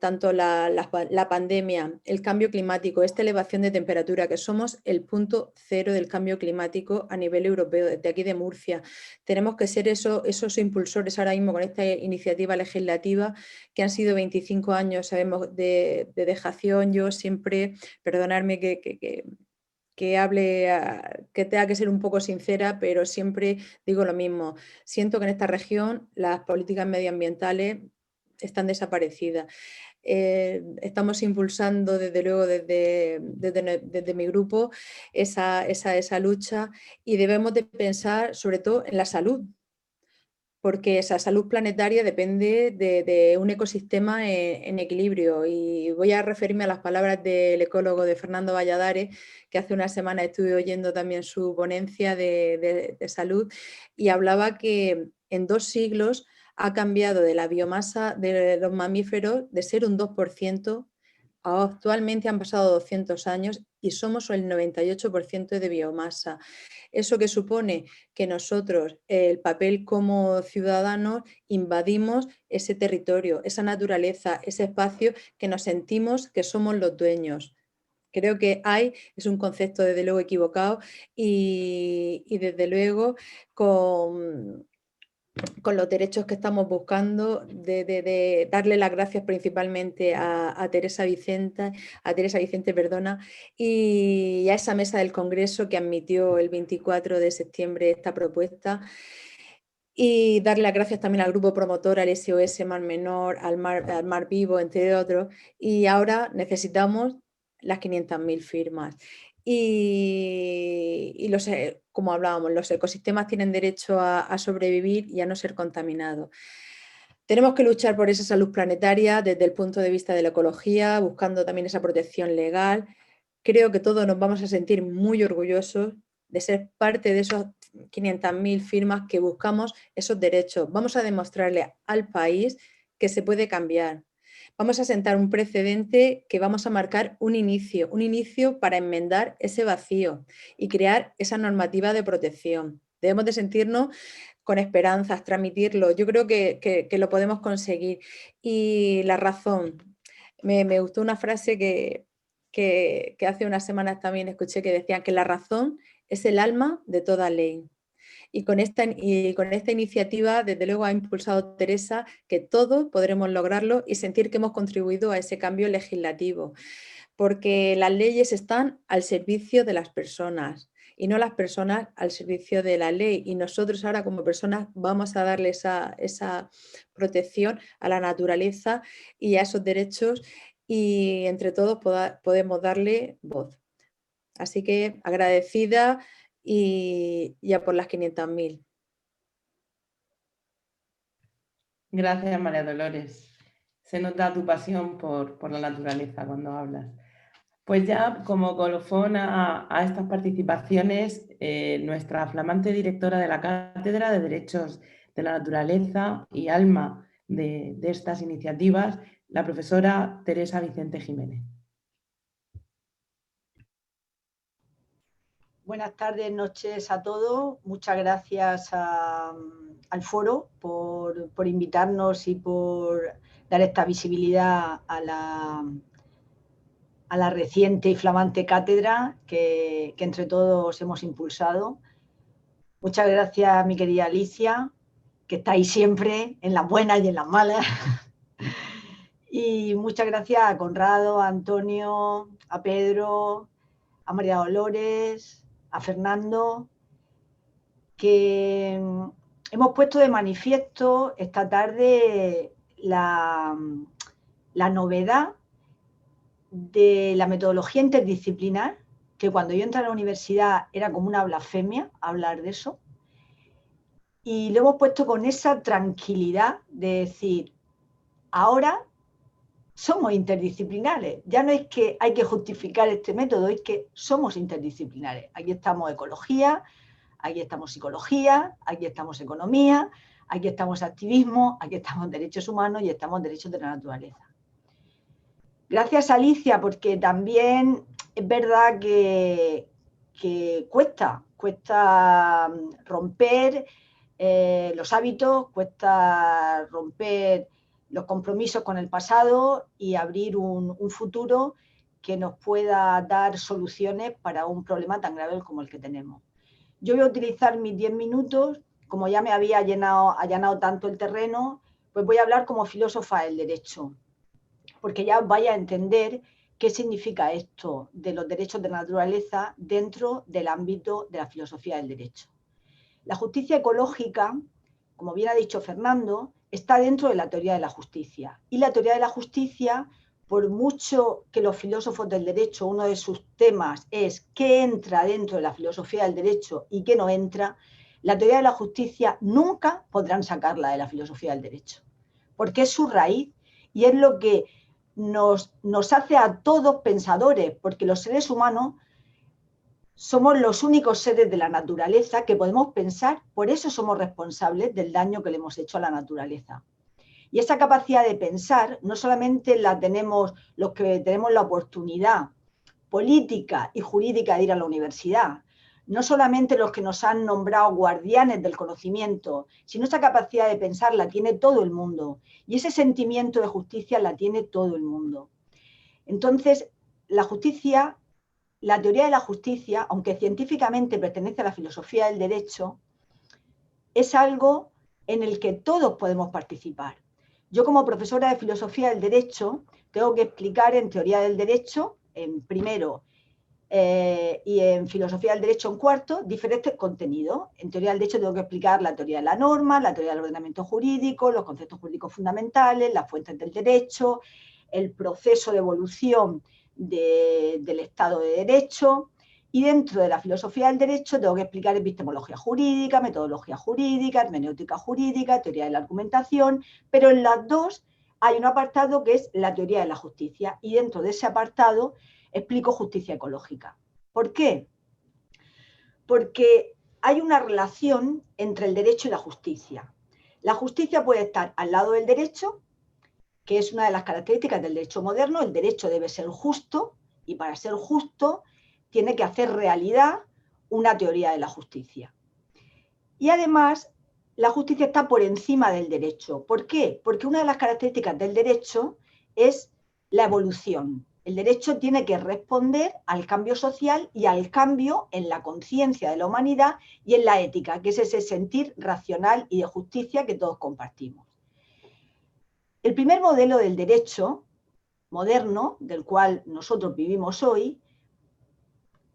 tanto la pandemia, el cambio climático, esta elevación de temperatura, que somos el punto cero del cambio climático a nivel europeo, desde aquí de Murcia. Tenemos que ser esos impulsores ahora mismo con esta iniciativa legislativa, que han sido 25 años, sabemos, de dejación. Yo siempre, perdonadme que hable, que tenga que ser un poco sincera, pero siempre digo lo mismo. Siento que en esta región las políticas medioambientales están desaparecidas. Estamos impulsando desde luego desde mi grupo esa lucha, y debemos de pensar sobre todo en la salud, porque esa salud planetaria depende de un ecosistema en equilibrio. Y voy a referirme a las palabras del ecólogo de Fernando Valladares, que hace una semana estuve oyendo también su ponencia de salud, y hablaba que en 2 siglos ha cambiado de la biomasa de los mamíferos de ser un 2%, actualmente han pasado 200 años y somos el 98% de biomasa. ¿Eso que supone? Que nosotros, el papel como ciudadanos, invadimos ese territorio, esa naturaleza, ese espacio que nos sentimos que somos los dueños. Creo que es un concepto desde luego equivocado, y desde luego con los derechos que estamos buscando, de darle las gracias principalmente a Teresa Vicente, y a esa mesa del Congreso que admitió el 24 de septiembre esta propuesta, y darle las gracias también al grupo promotor, al SOS Mar Menor, al Mar Vivo, entre otros. Y ahora necesitamos las 500.000 firmas. Y como hablábamos, los ecosistemas tienen derecho a sobrevivir y a no ser contaminados. Tenemos que luchar por esa salud planetaria desde el punto de vista de la ecología, buscando también esa protección legal. Creo que todos nos vamos a sentir muy orgullosos de ser parte de esos 500.000 firmas que buscamos esos derechos. Vamos a demostrarle al país que se puede cambiar. Vamos a sentar un precedente, que vamos a marcar un inicio para enmendar ese vacío y crear esa normativa de protección. Debemos de sentirnos con esperanzas, transmitirlo. Yo creo que lo podemos conseguir. Y la razón. Me gustó una frase que hace unas semanas también escuché, que decían que la razón es el alma de toda ley. Y con esta iniciativa, desde luego, ha impulsado Teresa, que todos podremos lograrlo y sentir que hemos contribuido a ese cambio legislativo, porque las leyes están al servicio de las personas y no las personas al servicio de la ley. Y nosotros ahora, como personas, vamos a darle esa protección a la naturaleza y a esos derechos, y entre todos podemos darle voz. Así que agradecida, y ya por las 500.000. Gracias, María Dolores. Se nota tu pasión por la naturaleza cuando hablas. Pues ya como colofón a estas participaciones, nuestra flamante directora de la Cátedra de Derechos de la Naturaleza y alma de estas iniciativas, la profesora Teresa Vicente Jiménez. Buenas tardes, noches a todos. Muchas gracias al foro por invitarnos y por dar esta visibilidad a la reciente y flamante cátedra que entre todos hemos impulsado. Muchas gracias, mi querida Alicia, que está ahí siempre, en las buenas y en las malas. Y muchas gracias a Conrado, a Antonio, a Pedro, a María Dolores, a Fernando, que hemos puesto de manifiesto esta tarde la novedad de la metodología interdisciplinar, que cuando yo entré a la universidad era como una blasfemia hablar de eso, y lo hemos puesto con esa tranquilidad de decir, ahora somos interdisciplinares, ya no es que hay que justificar este método, es que somos interdisciplinares. Aquí estamos ecología, aquí estamos psicología, aquí estamos economía, aquí estamos activismo, aquí estamos derechos humanos y estamos derechos de la naturaleza. Gracias, Alicia, porque también es verdad que cuesta romper los hábitos, cuesta romper los compromisos con el pasado y abrir un futuro que nos pueda dar soluciones para un problema tan grave como el que tenemos. Yo voy a utilizar mis 10 minutos, como ya me había allanado tanto el terreno, pues voy a hablar como filósofa del derecho, porque ya vaya a entender qué significa esto de los derechos de la naturaleza dentro del ámbito de la filosofía del derecho. La justicia ecológica, como bien ha dicho Fernando, está dentro de la teoría de la justicia. Y la teoría de la justicia, por mucho que los filósofos del derecho, uno de sus temas es qué entra dentro de la filosofía del derecho y qué no entra, la teoría de la justicia nunca podrán sacarla de la filosofía del derecho, porque es su raíz y es lo que nos hace a todos pensadores, porque los seres humanos somos los únicos seres de la naturaleza que podemos pensar, por eso somos responsables del daño que le hemos hecho a la naturaleza. Y esa capacidad de pensar no solamente la tenemos los que tenemos la oportunidad política y jurídica de ir a la universidad, no solamente los que nos han nombrado guardianes del conocimiento, sino esa capacidad de pensar la tiene todo el mundo y ese sentimiento de justicia la tiene todo el mundo. Entonces, la justicia, la teoría de la justicia, aunque científicamente pertenece a la filosofía del derecho, es algo en el que todos podemos participar. Yo, como profesora de filosofía del derecho, tengo que explicar en teoría del derecho, en primero, y en filosofía del derecho en cuarto, diferentes contenidos. En teoría del derecho tengo que explicar la teoría de la norma, la teoría del ordenamiento jurídico, los conceptos jurídicos fundamentales, las fuentes del derecho, el proceso de evolución del Estado de Derecho. Y dentro de la filosofía del derecho tengo que explicar epistemología jurídica, metodología jurídica, hermenéutica jurídica, teoría de la argumentación, pero en las dos hay un apartado que es la teoría de la justicia y dentro de ese apartado explico justicia ecológica. ¿Por qué? Porque hay una relación entre el derecho y la justicia. La justicia puede estar al lado del derecho, que es una de las características del derecho moderno. El derecho debe ser justo y para ser justo tiene que hacer realidad una teoría de la justicia. Y además, la justicia está por encima del derecho. ¿Por qué? Porque una de las características del derecho es la evolución. El derecho tiene que responder al cambio social y al cambio en la conciencia de la humanidad y en la ética, que es ese sentir racional y de justicia que todos compartimos. El primer modelo del derecho moderno, del cual nosotros vivimos hoy,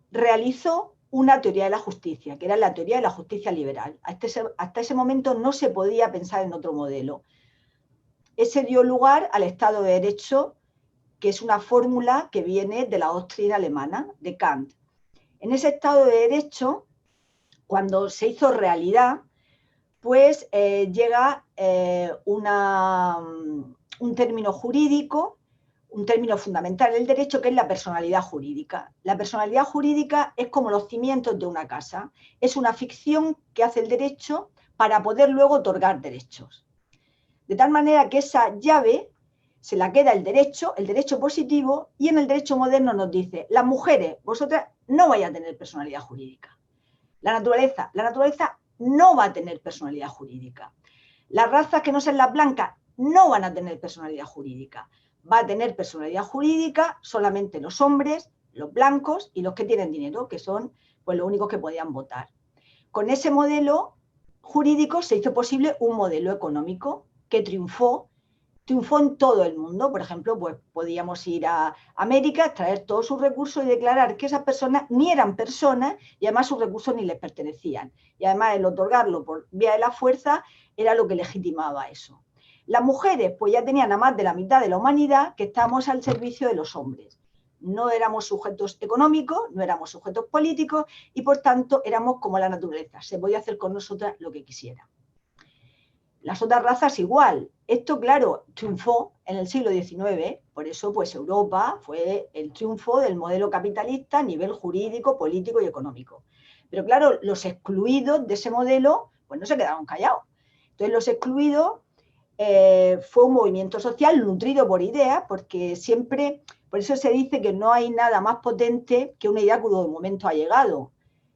realizó una teoría de la justicia, que era la teoría de la justicia liberal. Hasta ese momento no se podía pensar en otro modelo. Ese dio lugar al Estado de Derecho, que es una fórmula que viene de la doctrina alemana, de Kant. En ese Estado de Derecho, cuando se hizo realidad, pues llega un término jurídico un término fundamental del derecho, que es la personalidad jurídica. La personalidad jurídica es como los cimientos de una casa. Es una ficción que hace el derecho para poder luego otorgar derechos. De tal manera que esa llave se la queda el derecho positivo, y en el derecho moderno nos dice: las mujeres, vosotras no vais a tener personalidad jurídica. La naturaleza no va a tener personalidad jurídica. Las razas que no sean las blancas no van a tener personalidad jurídica. Va a tener personalidad jurídica solamente los hombres, los blancos y los que tienen dinero, que son pues los únicos que podían votar. Con ese modelo jurídico se hizo posible un modelo económico que triunfó en todo el mundo. Por ejemplo, pues podíamos ir a América, traer todos sus recursos y declarar que esas personas ni eran personas y además sus recursos ni les pertenecían. Y además el otorgarlo por vía de la fuerza era lo que legitimaba eso. Las mujeres pues ya tenían a más de la mitad de la humanidad que estábamos al servicio de los hombres. No éramos sujetos económicos, no éramos sujetos políticos y por tanto éramos como la naturaleza. Se podía hacer con nosotras lo que quisiera. Las otras razas igual. Esto, claro, triunfó en el siglo XIX, por eso pues Europa fue el triunfo del modelo capitalista a nivel jurídico, político y económico. Pero claro, los excluidos de ese modelo pues no se quedaron callados. Entonces los excluidos fue un movimiento social nutrido por ideas, porque siempre, por eso se dice que no hay nada más potente que una idea cuyo momento ha llegado.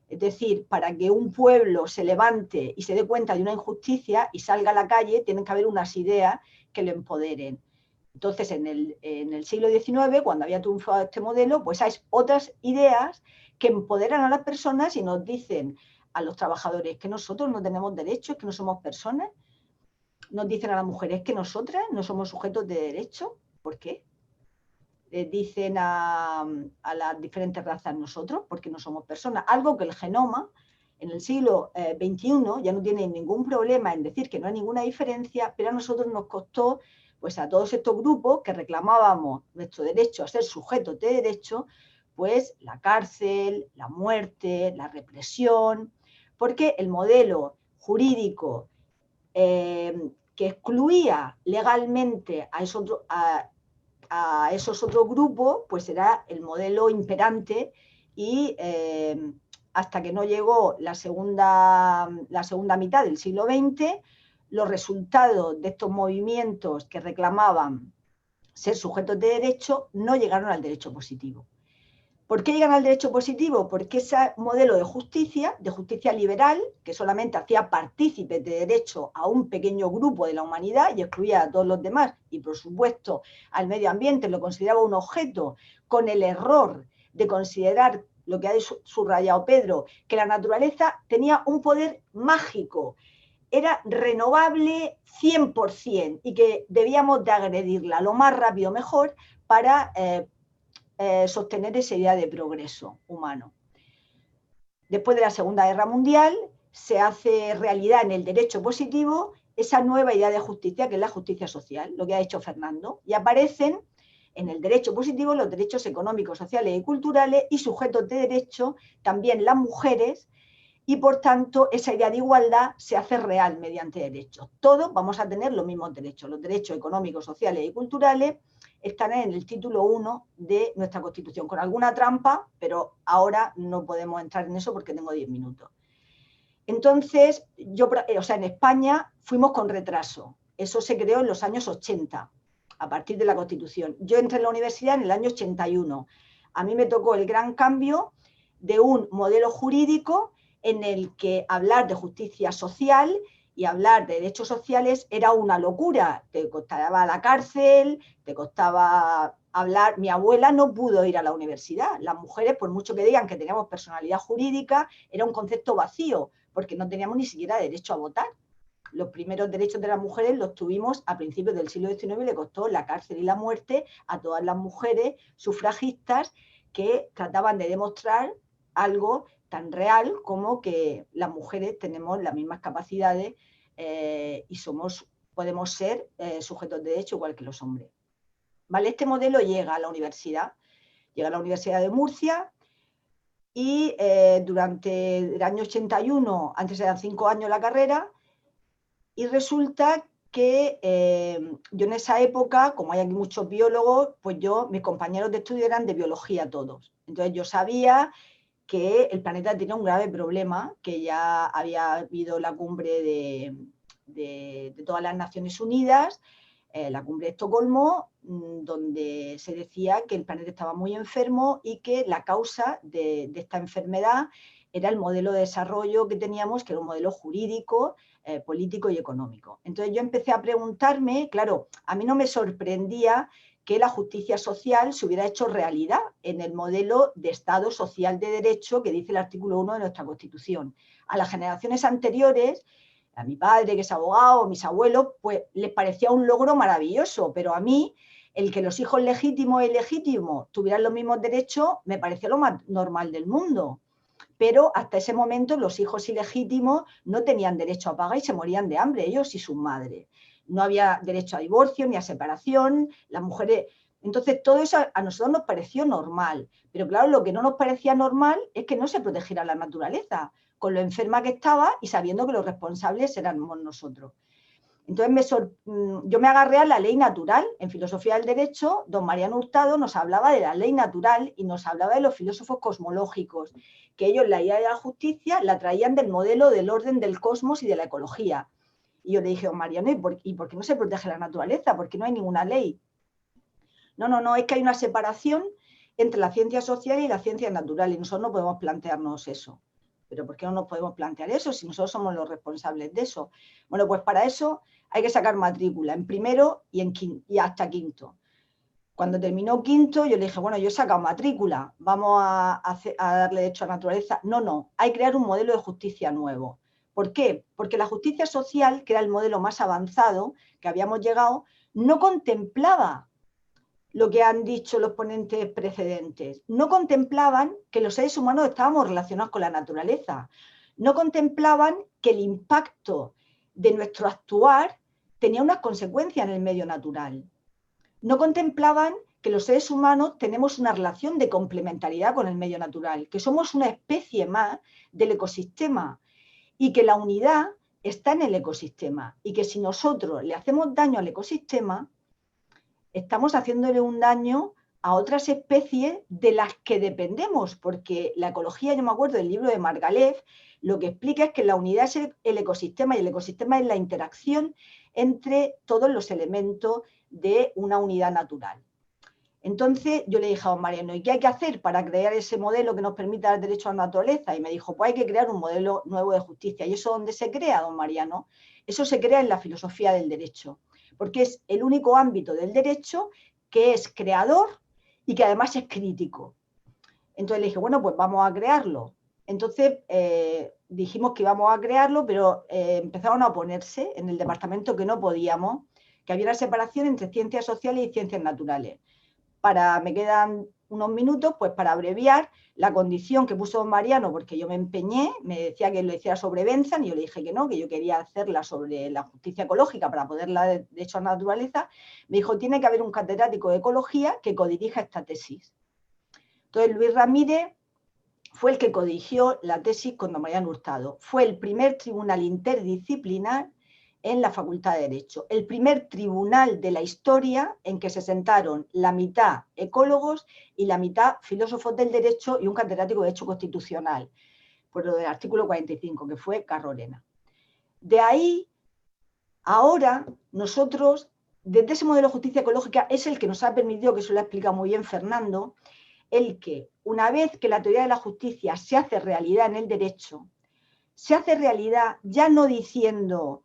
Es decir, para que un pueblo se levante y se dé cuenta de una injusticia y salga a la calle, tienen que haber unas ideas que lo empoderen. Entonces, en el siglo XIX, cuando había triunfado este modelo, pues hay otras ideas que empoderan a las personas y nos dicen a los trabajadores que nosotros no tenemos derechos, que no somos personas. Nos dicen a las mujeres que nosotras no somos sujetos de derecho. ¿Por qué? Dicen a las diferentes razas nosotros, porque no somos personas. Algo que el genoma en el siglo XXI ya no tiene ningún problema en decir que no hay ninguna diferencia, pero a nosotros nos costó, pues a todos estos grupos que reclamábamos nuestro derecho a ser sujetos de derecho, pues la cárcel, la muerte, la represión, porque el modelo jurídico que excluía legalmente a esos otros grupos, pues era el modelo imperante y hasta que no llegó la segunda mitad del siglo XX, los resultados de estos movimientos que reclamaban ser sujetos de derecho no llegaron al derecho positivo. ¿Por qué llegan al derecho positivo? Porque ese modelo de justicia liberal, que solamente hacía partícipes de derecho a un pequeño grupo de la humanidad y excluía a todos los demás, y por supuesto al medio ambiente lo consideraba un objeto, con el error de considerar lo que ha subrayado Pedro, que la naturaleza tenía un poder mágico, era renovable 100% y que debíamos de agredirla lo más rápido mejor para sostener esa idea de progreso humano. Después de la Segunda Guerra Mundial se hace realidad en el derecho positivo esa nueva idea de justicia, que es la justicia social, lo que ha hecho Fernando, y aparecen en el derecho positivo los derechos económicos, sociales y culturales, y sujetos de derecho también las mujeres, y por tanto esa idea de igualdad se hace real mediante derechos. Todos vamos a tener los mismos derechos. Los derechos económicos, sociales y culturales están en el título 1 de nuestra Constitución, con alguna trampa, pero ahora no podemos entrar en eso porque tengo 10 minutos. Entonces, en España fuimos con retraso. Eso se creó en los años 80, a partir de la Constitución. Yo entré en la universidad en el año 81. A mí me tocó el gran cambio de un modelo jurídico en el que hablar de justicia social y hablar de derechos sociales era una locura. Te costaba la cárcel, te costaba hablar. Mi abuela no pudo ir a la universidad. Las mujeres, por mucho que digan que teníamos personalidad jurídica, era un concepto vacío, porque no teníamos ni siquiera derecho a votar. Los primeros derechos de las mujeres los tuvimos a principios del siglo XIX y le costó la cárcel y la muerte a todas las mujeres sufragistas que trataban de demostrar algo tan real como que las mujeres tenemos las mismas capacidades y podemos ser sujetos de derecho igual que los hombres. ¿Vale? Este modelo llega a la universidad de Murcia y durante el año 81, antes eran 5 años la carrera, y resulta que yo en esa época, como hay aquí muchos biólogos, pues mis compañeros de estudio eran de biología todos. Entonces yo sabía que el planeta tenía un grave problema, que ya había habido la cumbre de todas las Naciones Unidas, la cumbre de Estocolmo, donde se decía que el planeta estaba muy enfermo y que la causa de esta enfermedad era el modelo de desarrollo que teníamos, que era un modelo jurídico, político y económico. Entonces yo empecé a preguntarme, claro, a mí no me sorprendía que la justicia social se hubiera hecho realidad en el modelo de Estado social de derecho que dice el artículo 1 de nuestra Constitución. A las generaciones anteriores, a mi padre, que es abogado, a mis abuelos, pues les parecía un logro maravilloso, pero a mí el que los hijos legítimos e ilegítimos tuvieran los mismos derechos me parecía lo más normal del mundo. Pero hasta ese momento los hijos ilegítimos no tenían derecho a paga y se morían de hambre, ellos y sus madres. No había derecho a divorcio ni a separación, las mujeres... Entonces todo eso a nosotros nos pareció normal, pero claro, lo que no nos parecía normal es que no se protegiera la naturaleza, con lo enferma que estaba y sabiendo que los responsables éramos nosotros. Entonces yo me agarré a la ley natural. En filosofía del derecho, don Mariano Hurtado nos hablaba de la ley natural y nos hablaba de los filósofos cosmológicos, que ellos la idea de la justicia la traían del modelo del orden del cosmos y de la ecología. Y yo le dije, don Mariano, ¿y por qué no se protege la naturaleza? ¿Por qué no hay ninguna ley? No, es que hay una separación entre la ciencia social y la ciencia natural y nosotros no podemos plantearnos eso. ¿Pero por qué no nos podemos plantear eso si nosotros somos los responsables de eso? Bueno, pues para eso hay que sacar matrícula en primero y hasta quinto. Cuando terminó quinto, yo le dije, bueno, yo he sacado matrícula, vamos a darle derecho a la naturaleza. No, hay que crear un modelo de justicia nuevo. ¿Por qué? Porque la justicia social, que era el modelo más avanzado que habíamos llegado, no contemplaba lo que han dicho los ponentes precedentes. No contemplaban que los seres humanos estábamos relacionados con la naturaleza. No contemplaban que el impacto de nuestro actuar tenía unas consecuencias en el medio natural. No contemplaban que los seres humanos tenemos una relación de complementariedad con el medio natural, que somos una especie más del ecosistema y que la unidad está en el ecosistema y que si nosotros le hacemos daño al ecosistema, estamos haciéndole un daño a otras especies de las que dependemos, porque la ecología, yo me acuerdo del libro de Margalef, lo que explica es que la unidad es el ecosistema y el ecosistema es la interacción entre todos los elementos de una unidad natural. Entonces yo le dije a don Mariano, ¿y qué hay que hacer para crear ese modelo que nos permita dar derecho a la naturaleza? Y me dijo, pues hay que crear un modelo nuevo de justicia. ¿Y eso dónde se crea, don Mariano? Eso se crea en la filosofía del derecho, porque es el único ámbito del derecho que es creador y que además es crítico. Entonces le dije, bueno, pues vamos a crearlo. Entonces dijimos que íbamos a crearlo, pero empezaron a oponerse en el departamento que no podíamos, que había una separación entre ciencias sociales y ciencias naturales. Me quedan unos minutos, pues para abreviar, la condición que puso don Mariano, porque yo me empeñé, me decía que lo hiciera sobre Benzan, y yo le dije que no, que yo quería hacerla sobre la justicia ecológica para poderla de hecho a la naturaleza, me dijo, tiene que haber un catedrático de ecología que codirija esta tesis. Entonces Luis Ramírez fue el que codirigió la tesis con don Mariano Hurtado. Fue el primer tribunal interdisciplinar en la Facultad de Derecho. El primer tribunal de la historia en que se sentaron la mitad ecólogos y la mitad filósofos del derecho y un catedrático de Derecho Constitucional, por lo del artículo 45, que fue Carrorena. De ahí, ahora, nosotros, desde ese modelo de justicia ecológica, es el que nos ha permitido, que eso lo ha explicado muy bien Fernando, el que una vez que la teoría de la justicia se hace realidad en el derecho, se hace realidad ya no diciendo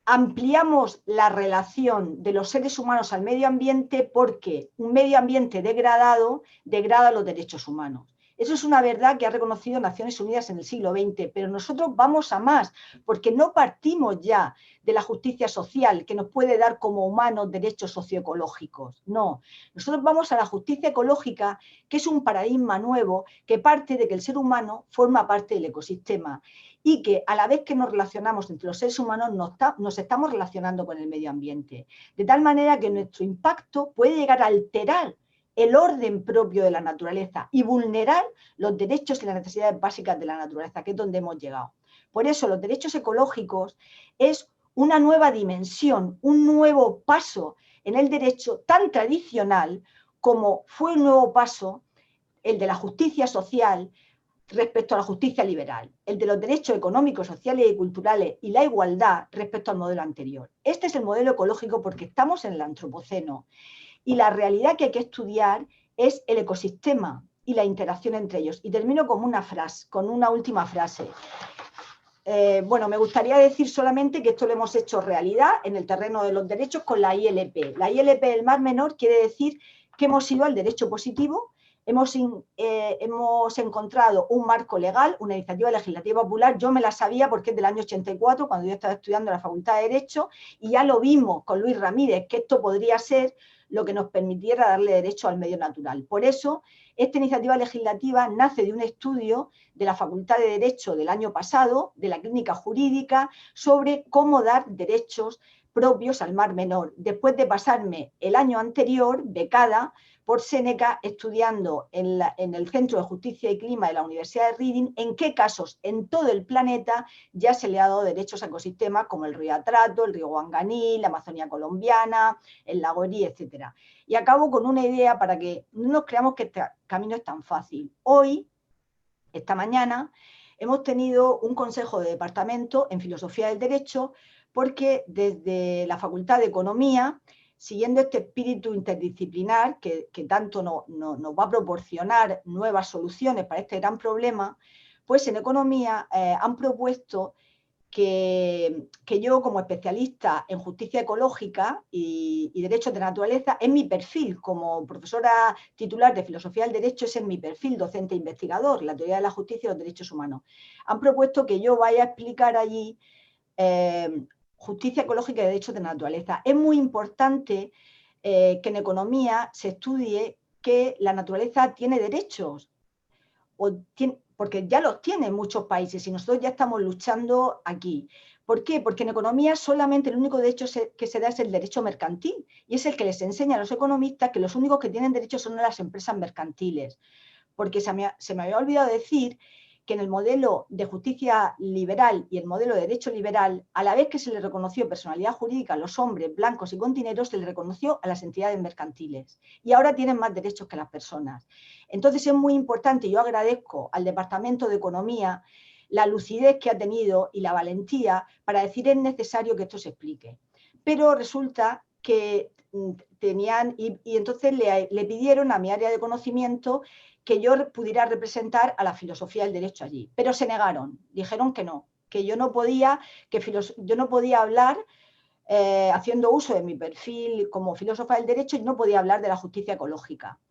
ampliamos la relación de los seres humanos al medio ambiente porque un medio ambiente degradado degrada los derechos humanos. Eso es una verdad que ha reconocido Naciones Unidas en el siglo XX, pero nosotros vamos a más, porque no partimos ya de la justicia social que nos puede dar como humanos derechos socioecológicos. No, nosotros vamos a la justicia ecológica, que es un paradigma nuevo que parte de que el ser humano forma parte del ecosistema y que a la vez que nos relacionamos entre los seres humanos nos estamos relacionando con el medio ambiente. De tal manera que nuestro impacto puede llegar a alterar el orden propio de la naturaleza y vulnerar los derechos y las necesidades básicas de la naturaleza, que es donde hemos llegado. Por eso los derechos ecológicos es una nueva dimensión, un nuevo paso en el derecho tan tradicional como fue un nuevo paso el de la justicia social respecto a la justicia liberal, el de los derechos económicos, sociales y culturales y la igualdad respecto al modelo anterior. Este es el modelo ecológico porque estamos en el antropoceno y la realidad que hay que estudiar es el ecosistema y la interacción entre ellos. Y termino con una última frase. Bueno, me gustaría decir solamente que esto lo hemos hecho realidad en el terreno de los derechos con la ILP. La ILP del Mar Menor quiere decir que hemos ido al derecho positivo, hemos encontrado un marco legal, una iniciativa legislativa popular. Yo me la sabía porque es del año 84, cuando yo estaba estudiando en la Facultad de Derecho, y ya lo vimos con Luis Ramírez, que esto podría ser lo que nos permitiera darle derecho al medio natural. Por eso, esta iniciativa legislativa nace de un estudio de la Facultad de Derecho del año pasado, de la Clínica Jurídica, sobre cómo dar derechos propios al Mar Menor, después de pasarme el año anterior, becada, por Séneca, estudiando en el Centro de Justicia y Clima de la Universidad de Reading, en qué casos en todo el planeta ya se le ha dado derechos a ecosistemas como el río Atrato, el río Wanganí, la Amazonía colombiana, el lago Erie, etc. Y acabo con una idea para que no nos creamos que este camino es tan fácil. Hoy, esta mañana, hemos tenido un consejo de departamento en Filosofía del Derecho porque desde la Facultad de Economía, siguiendo este espíritu interdisciplinar que tanto nos va a proporcionar nuevas soluciones para este gran problema, pues en Economía han propuesto que yo, como especialista en justicia ecológica y derechos de naturaleza, en mi perfil como profesora titular de Filosofía del Derecho, es en mi perfil docente investigador, la teoría de la justicia y los derechos humanos. Han propuesto que yo vaya a explicar allí justicia ecológica y derechos de naturaleza. Es muy importante que en economía se estudie que la naturaleza tiene derechos, porque ya los tiene en muchos países y nosotros ya estamos luchando aquí. ¿Por qué? Porque en economía solamente el único derecho que se da es el derecho mercantil, y es el que les enseña a los economistas que los únicos que tienen derechos son las empresas mercantiles. Porque se me había olvidado decir que en el modelo de justicia liberal y el modelo de derecho liberal, a la vez que se le reconoció personalidad jurídica a los hombres blancos y con dinero, se le reconoció a las entidades mercantiles. Y ahora tienen más derechos que las personas. Entonces es muy importante, yo agradezco al Departamento de Economía la lucidez que ha tenido y la valentía para decir es necesario que esto se explique. Pero resulta que tenían, y entonces le pidieron a mi área de conocimiento que yo pudiera representar a la filosofía del derecho allí, pero se negaron, dijeron que no, que yo no podía hablar haciendo uso de mi perfil como filósofa del derecho y no podía hablar de la justicia ecológica.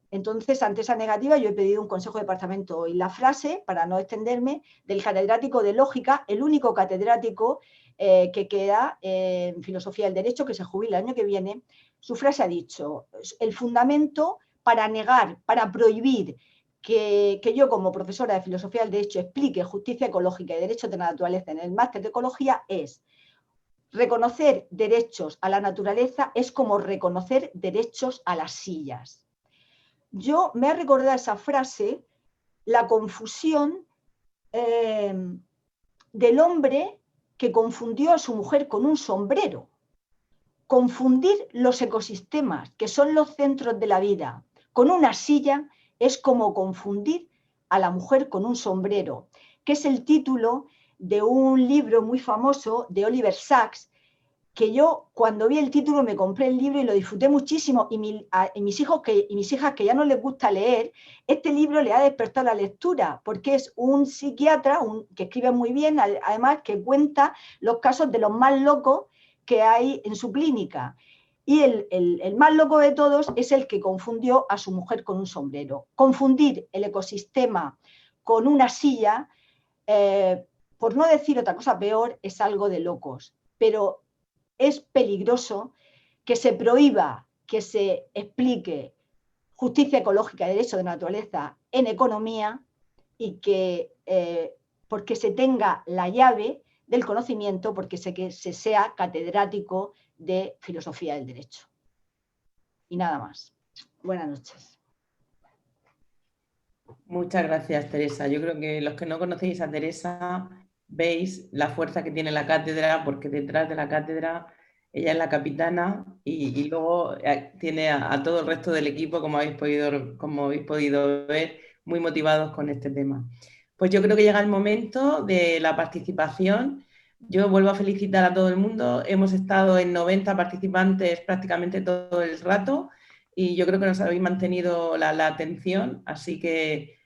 Entonces, ante esa negativa, yo he pedido un consejo de departamento y la frase, para no extenderme, del catedrático de lógica, el único catedrático que queda en filosofía del derecho, que se jubila el año que viene, su frase ha dicho, el fundamento para negar, para prohibir que yo como profesora de filosofía del derecho explique justicia ecológica y derechos de la naturaleza en el máster de ecología es reconocer derechos a la naturaleza es como reconocer derechos a las sillas. Yo me he recordado esa frase, la confusión del hombre que confundió a su mujer con un sombrero. Confundir los ecosistemas, que son los centros de la vida, con una silla es como confundir a la mujer con un sombrero, que es el título de un libro muy famoso de Oliver Sacks, que yo cuando vi el título me compré el libro y lo disfruté muchísimo, y mis hijas que ya no les gusta leer, este libro le ha despertado la lectura, porque es un psiquiatra que escribe muy bien, además que cuenta los casos de los más locos que hay en su clínica. Y el más loco de todos es el que confundió a su mujer con un sombrero. Confundir el ecosistema con una silla, por no decir otra cosa peor, es algo de locos. Pero es peligroso que se prohíba que se explique justicia ecológica y derecho de naturaleza en economía y que porque se tenga la llave del conocimiento, porque se sea catedrático de filosofía del derecho. Y nada más. Buenas noches. Muchas gracias, Teresa. Yo creo que los que no conocéis a Teresa veis la fuerza que tiene la cátedra, porque detrás de la cátedra ella es la capitana y luego tiene a todo el resto del equipo, como habéis podido ver, muy motivados con este tema. Pues yo creo que llega el momento de la participación. Yo vuelvo a felicitar a todo el mundo. Hemos estado en 90 participantes prácticamente todo el rato y yo creo que nos habéis mantenido la atención, así que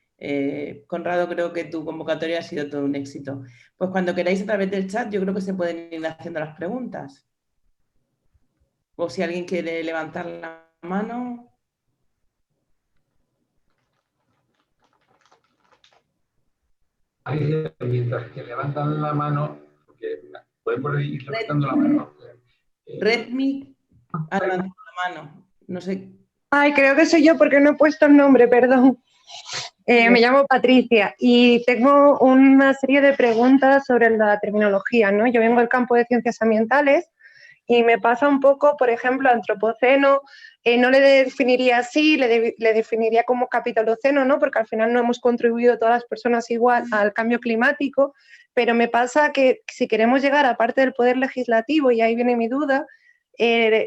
Conrado, creo que tu convocatoria ha sido todo un éxito. Pues cuando queráis a través del chat, yo creo que se pueden ir haciendo las preguntas. O si alguien quiere levantar la mano. Mientras que levantan la mano, porque podemos ir levantando la mano. Redmi ha levantado la mano. No sé. Ay, creo que soy yo porque no he puesto el nombre, perdón. Me llamo Patricia y tengo una serie de preguntas sobre la terminología, ¿no? Yo vengo del campo de ciencias ambientales y me pasa un poco, por ejemplo, antropoceno, no le definiría así, le definiría como capitaloceno, ¿no? Porque al final no hemos contribuido todas las personas igual al cambio climático, pero me pasa que si queremos llegar a parte del poder legislativo, y ahí viene mi duda,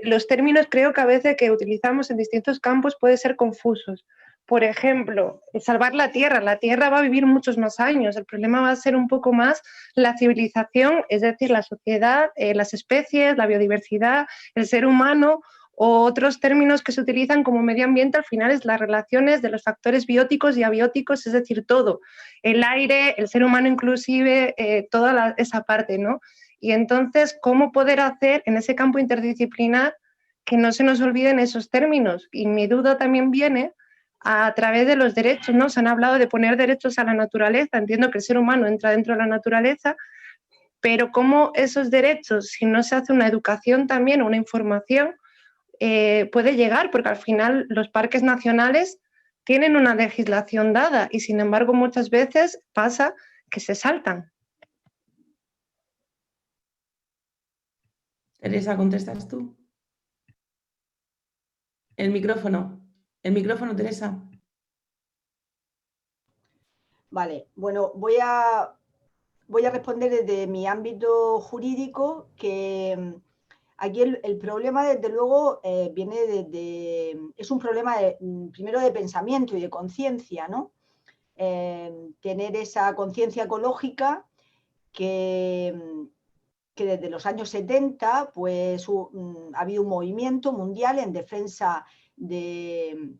los términos creo que a veces que utilizamos en distintos campos pueden ser confusos. Por ejemplo, salvar la Tierra va a vivir muchos más años, el problema va a ser un poco más la civilización, es decir, la sociedad, las especies, la biodiversidad, el ser humano, o otros términos que se utilizan como medio ambiente, al final es las relaciones de los factores bióticos y abióticos, es decir, todo, el aire, el ser humano inclusive, toda esa parte, ¿no? Y entonces, ¿cómo poder hacer en ese campo interdisciplinar que no se nos olviden esos términos? Y mi duda también viene a través de los derechos, ¿no? Se han hablado de poner derechos a la naturaleza, entiendo que el ser humano entra dentro de la naturaleza, pero cómo esos derechos, si no se hace una educación también o una información, puede llegar, porque al final los parques nacionales tienen una legislación dada y sin embargo muchas veces pasa que se saltan. Teresa, ¿contestas tú? El micrófono, Teresa. Vale, bueno, voy a responder desde mi ámbito jurídico, que aquí el problema, desde luego, es un problema primero de pensamiento y de conciencia, ¿no? Tener esa conciencia ecológica que desde los años 70 pues, ha habido un movimiento mundial en defensa de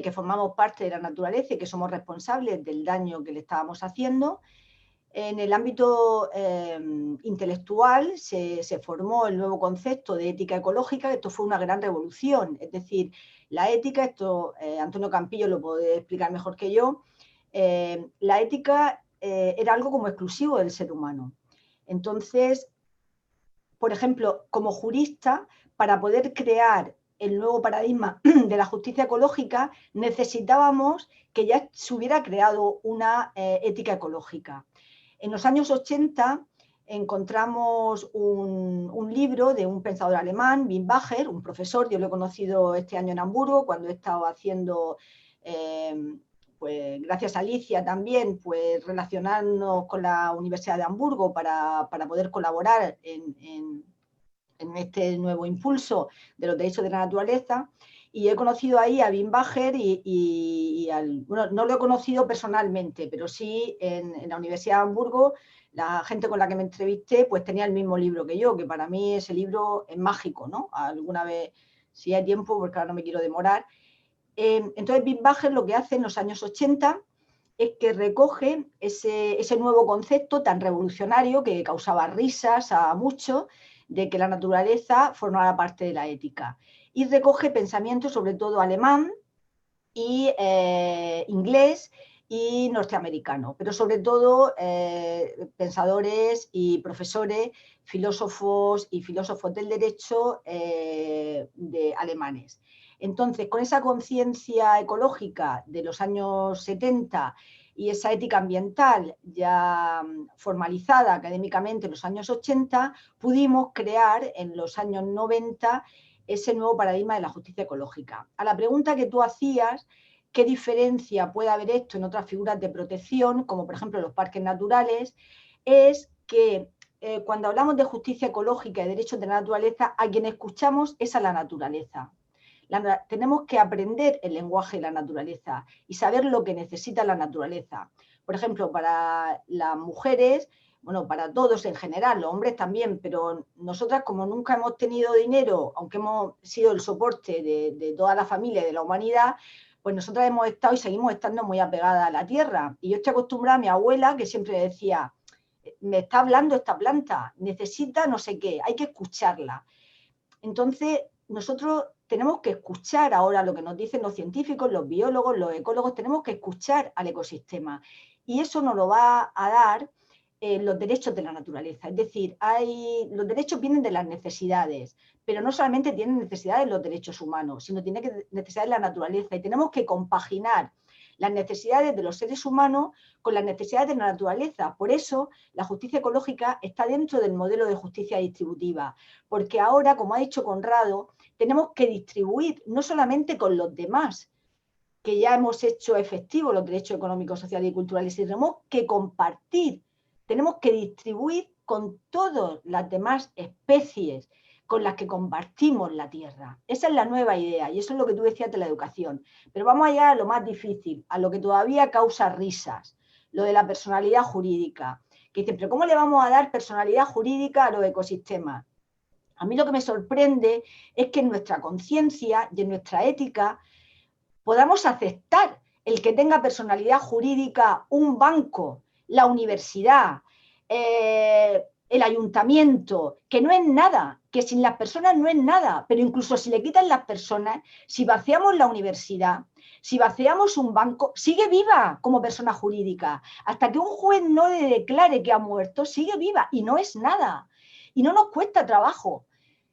que formamos parte de la naturaleza y que somos responsables del daño que le estábamos haciendo. En el ámbito intelectual se formó el nuevo concepto de ética ecológica. Esto fue una gran revolución. Es decir, la ética, esto Antonio Campillo lo puede explicar mejor que yo, la ética era algo como exclusivo del ser humano. Entonces, por ejemplo, como jurista, para poder crear el nuevo paradigma de la justicia ecológica, necesitábamos que ya se hubiera creado una ética ecológica. En los años 80 encontramos un libro de un pensador alemán, Wim Bacher, un profesor. Yo lo he conocido este año en Hamburgo, cuando he estado haciendo, pues gracias a Alicia también, pues relacionarnos con la Universidad de Hamburgo para poder colaborar en este nuevo impulso de los derechos de la naturaleza. Y he conocido ahí a Wim Bacher bueno, no lo he conocido personalmente, pero sí en la Universidad de Hamburgo, la gente con la que me entrevisté pues tenía el mismo libro que yo, que para mí ese libro es mágico, ¿no? Alguna vez, si hay tiempo, porque ahora no me quiero demorar. Entonces Wim Bacher lo que hace en los años 80 es que recoge ese nuevo concepto tan revolucionario que causaba risas a muchos, de que la naturaleza formaba parte de la ética. Y recoge pensamientos sobre todo alemán y inglés y norteamericano, pero sobre todo pensadores y profesores, filósofos y filósofos del derecho de alemanes. Entonces, con esa conciencia ecológica de los años 70 y esa ética ambiental ya formalizada académicamente en los años 80, pudimos crear en los años 90 ese nuevo paradigma de la justicia ecológica. A la pregunta que tú hacías, ¿qué diferencia puede haber esto en otras figuras de protección, como por ejemplo los parques naturales? es que cuando hablamos de justicia ecológica y derechos de la naturaleza, a quien escuchamos es a la naturaleza. Tenemos que aprender el lenguaje de la naturaleza y saber lo que necesita la naturaleza. Por ejemplo, para las mujeres, bueno, para todos en general, los hombres también, pero nosotras como nunca hemos tenido dinero, aunque hemos sido el soporte de toda la familia y de la humanidad, pues nosotras hemos estado y seguimos estando muy apegadas a la tierra. Y yo estoy acostumbrada a mi abuela, que siempre decía, me está hablando esta planta, necesita no sé qué, hay que escucharla. Entonces, nosotros tenemos que escuchar ahora lo que nos dicen los científicos, los biólogos, los ecólogos, tenemos que escuchar al ecosistema. Y eso nos lo va a dar los derechos de la naturaleza. Es decir, los derechos vienen de las necesidades, pero no solamente tienen necesidades los derechos humanos, sino tienen necesidades de la naturaleza. Y tenemos que compaginar las necesidades de los seres humanos con las necesidades de la naturaleza. Por eso, la justicia ecológica está dentro del modelo de justicia distributiva, porque ahora, como ha dicho Conrado, tenemos que distribuir no solamente con los demás, que ya hemos hecho efectivos los derechos económicos, sociales y culturales, sino tenemos que compartir, tenemos que distribuir con todas las demás especies con las que compartimos la tierra. Esa es la nueva idea y eso es lo que tú decías de la educación. Pero vamos a llegar a lo más difícil, a lo que todavía causa risas, lo de la personalidad jurídica. Que dicen, pero ¿cómo le vamos a dar personalidad jurídica a los ecosistemas? A mí lo que me sorprende es que en nuestra conciencia y en nuestra ética podamos aceptar el que tenga personalidad jurídica un banco, la universidad, el ayuntamiento, que no es nada, que sin las personas no es nada, pero incluso si le quitan las personas, si vaciamos la universidad, si vaciamos un banco, sigue viva como persona jurídica. Hasta que un juez no le declare que ha muerto, sigue viva y no es nada. Y no nos cuesta trabajo.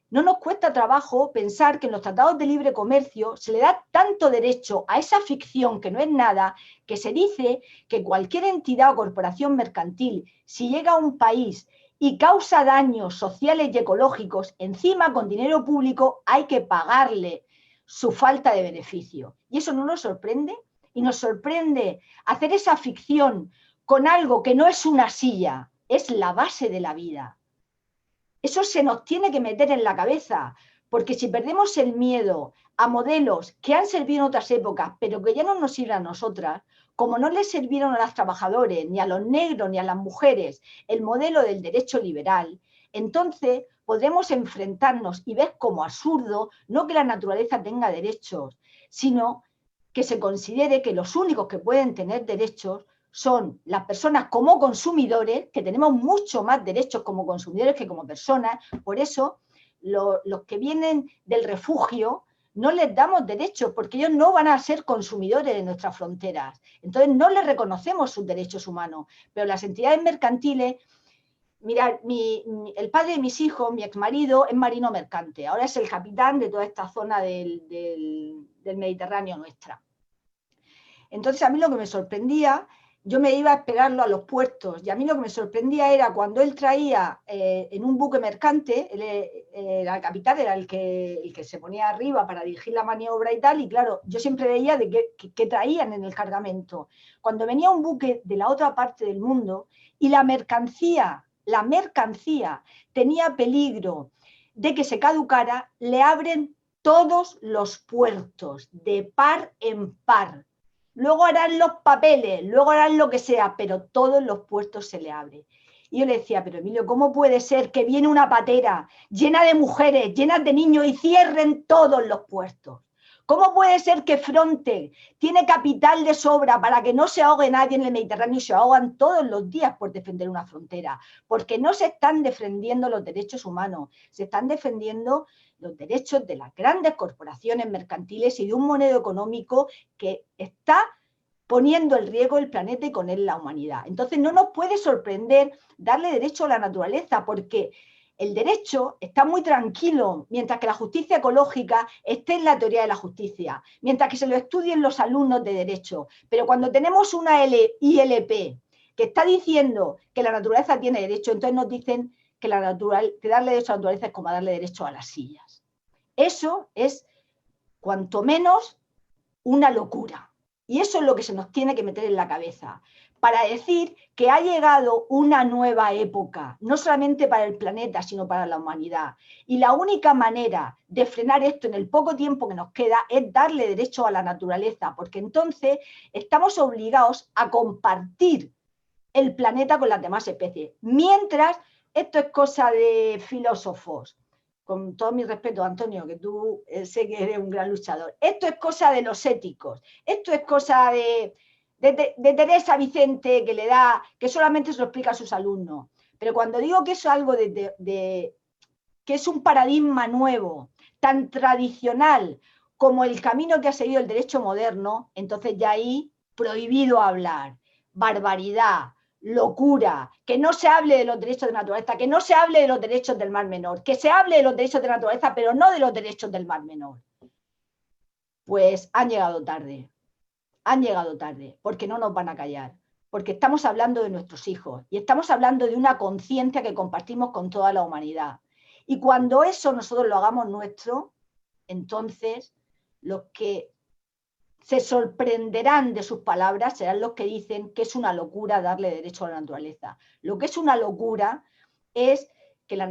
No nos cuesta trabajo pensar que en los tratados de libre comercio se le da tanto derecho a esa ficción que no es nada, que se dice que cualquier entidad o corporación mercantil, si llega a un país y causa daños sociales y ecológicos, encima con dinero público hay que pagarle su falta de beneficio. Y eso no nos sorprende, y nos sorprende hacer esa ficción con algo que no es una silla, es la base de la vida. Eso se nos tiene que meter en la cabeza, porque si perdemos el miedo a modelos que han servido en otras épocas, pero que ya no nos sirven a nosotras, como no les sirvieron a los trabajadores, ni a los negros, ni a las mujeres, el modelo del derecho liberal, entonces podremos enfrentarnos y ver como absurdo, no que la naturaleza tenga derechos, sino que se considere que los únicos que pueden tener derechos son las personas como consumidores, que tenemos mucho más derechos como consumidores que como personas. Por eso los que vienen del refugio no les damos derechos, porque ellos no van a ser consumidores de nuestras fronteras. Entonces no les reconocemos sus derechos humanos. Pero las entidades mercantiles, mira, el padre de mis hijos, mi exmarido, es marino mercante. Ahora es el capitán de toda esta zona del Mediterráneo nuestra. Entonces a mí lo que me sorprendía, yo me iba a esperarlo a los puertos y a mí lo que me sorprendía era cuando él traía en un buque mercante, el capitán era el que se ponía arriba para dirigir la maniobra y tal, y claro, yo siempre veía de qué traían en el cargamento. Cuando venía un buque de la otra parte del mundo y la mercancía tenía peligro de que se caducara, le abren todos los puertos de par en par. Luego harán los papeles, luego harán lo que sea, pero todos los puertos se le abren. Y yo le decía, pero Emilio, ¿cómo puede ser que viene una patera llena de mujeres, llenas de niños y cierren todos los puertos? ¿Cómo puede ser que Frontex tiene capital de sobra para que no se ahogue nadie en el Mediterráneo y se ahogan todos los días por defender una frontera? Porque no se están defendiendo los derechos humanos, se están defendiendo los derechos de las grandes corporaciones mercantiles y de un modelo económico que está poniendo en riesgo el planeta y con él la humanidad. Entonces no nos puede sorprender darle derecho a la naturaleza, porque el derecho está muy tranquilo, mientras que la justicia ecológica esté en la teoría de la justicia, mientras que se lo estudien los alumnos de derecho. Pero cuando tenemos una ILP que está diciendo que la naturaleza tiene derecho, entonces nos dicen que darle derecho a la naturaleza es como darle derecho a las sillas. Eso es, cuanto menos, una locura. Y eso es lo que se nos tiene que meter en la cabeza, para decir que ha llegado una nueva época, no solamente para el planeta, sino para la humanidad. Y la única manera de frenar esto en el poco tiempo que nos queda es darle derecho a la naturaleza, porque entonces estamos obligados a compartir el planeta con las demás especies. Mientras, esto es cosa de filósofos, con todo mi respeto, Antonio, que tú sé que eres un gran luchador, esto es cosa de los éticos, esto es cosa de Teresa Vicente, que solamente se lo explica a sus alumnos. Pero cuando digo que eso es algo que es un paradigma nuevo, tan tradicional como el camino que ha seguido el derecho moderno, entonces ya ahí prohibido hablar, barbaridad, locura, que no se hable de los derechos de la naturaleza, que no se hable de los derechos del Mar Menor, que se hable de los derechos de la naturaleza, pero no de los derechos del Mar Menor. Pues han llegado tarde, porque no nos van a callar, porque estamos hablando de nuestros hijos y estamos hablando de una conciencia que compartimos con toda la humanidad. Y cuando eso nosotros lo hagamos nuestro, entonces los que se sorprenderán de sus palabras serán los que dicen que es una locura darle derecho a la naturaleza. Lo que es una locura es que la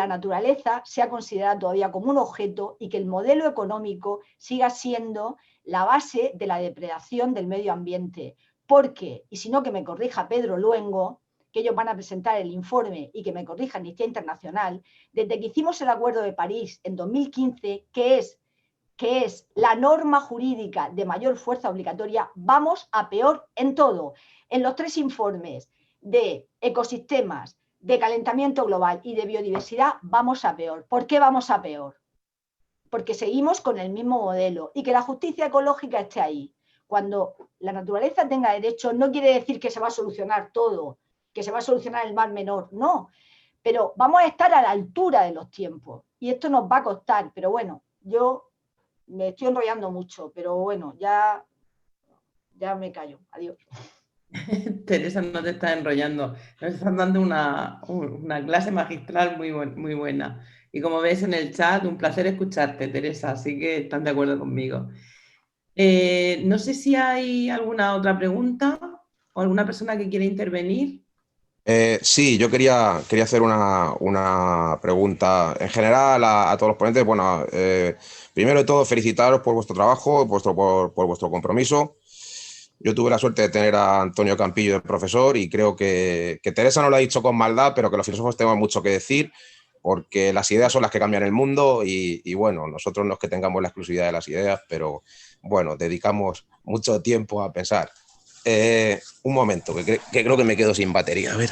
naturaleza sea considerada todavía como un objeto y que el modelo económico siga siendo la base de la depredación del medio ambiente. Porque, y si no que me corrija Pedro Luengo, que ellos van a presentar el informe y que me corrija Amnistía Internacional, desde que hicimos el Acuerdo de París en 2015, que es la norma jurídica de mayor fuerza obligatoria, vamos a peor en todo. En los 3 informes de ecosistemas, de calentamiento global y de biodiversidad, vamos a peor. ¿Por qué vamos a peor? Porque seguimos con el mismo modelo y que la justicia ecológica esté ahí. Cuando la naturaleza tenga derecho, no quiere decir que se va a solucionar todo, que se va a solucionar el Mar Menor, no. Pero vamos a estar a la altura de los tiempos y esto nos va a costar. Pero bueno, yo me estoy enrollando mucho, pero bueno, ya me callo. Adiós. Teresa, no te estás enrollando, nos están dando una clase magistral muy buena. Y como ves en el chat, un placer escucharte, Teresa, así que están de acuerdo conmigo. No sé si hay alguna otra pregunta o alguna persona que quiera intervenir. Sí, yo quería hacer una pregunta en general a todos los ponentes. Bueno, primero de todo, felicitaros por vuestro trabajo, por vuestro compromiso. Yo tuve la suerte de tener a Antonio Campillo de profesor y creo que Teresa no lo ha dicho con maldad, pero que los filósofos tenemos mucho que decir, porque las ideas son las que cambian el mundo y bueno, nosotros no es que tengamos la exclusividad de las ideas, pero bueno, dedicamos mucho tiempo a pensar. Un momento, que creo que me quedo sin batería. A ver.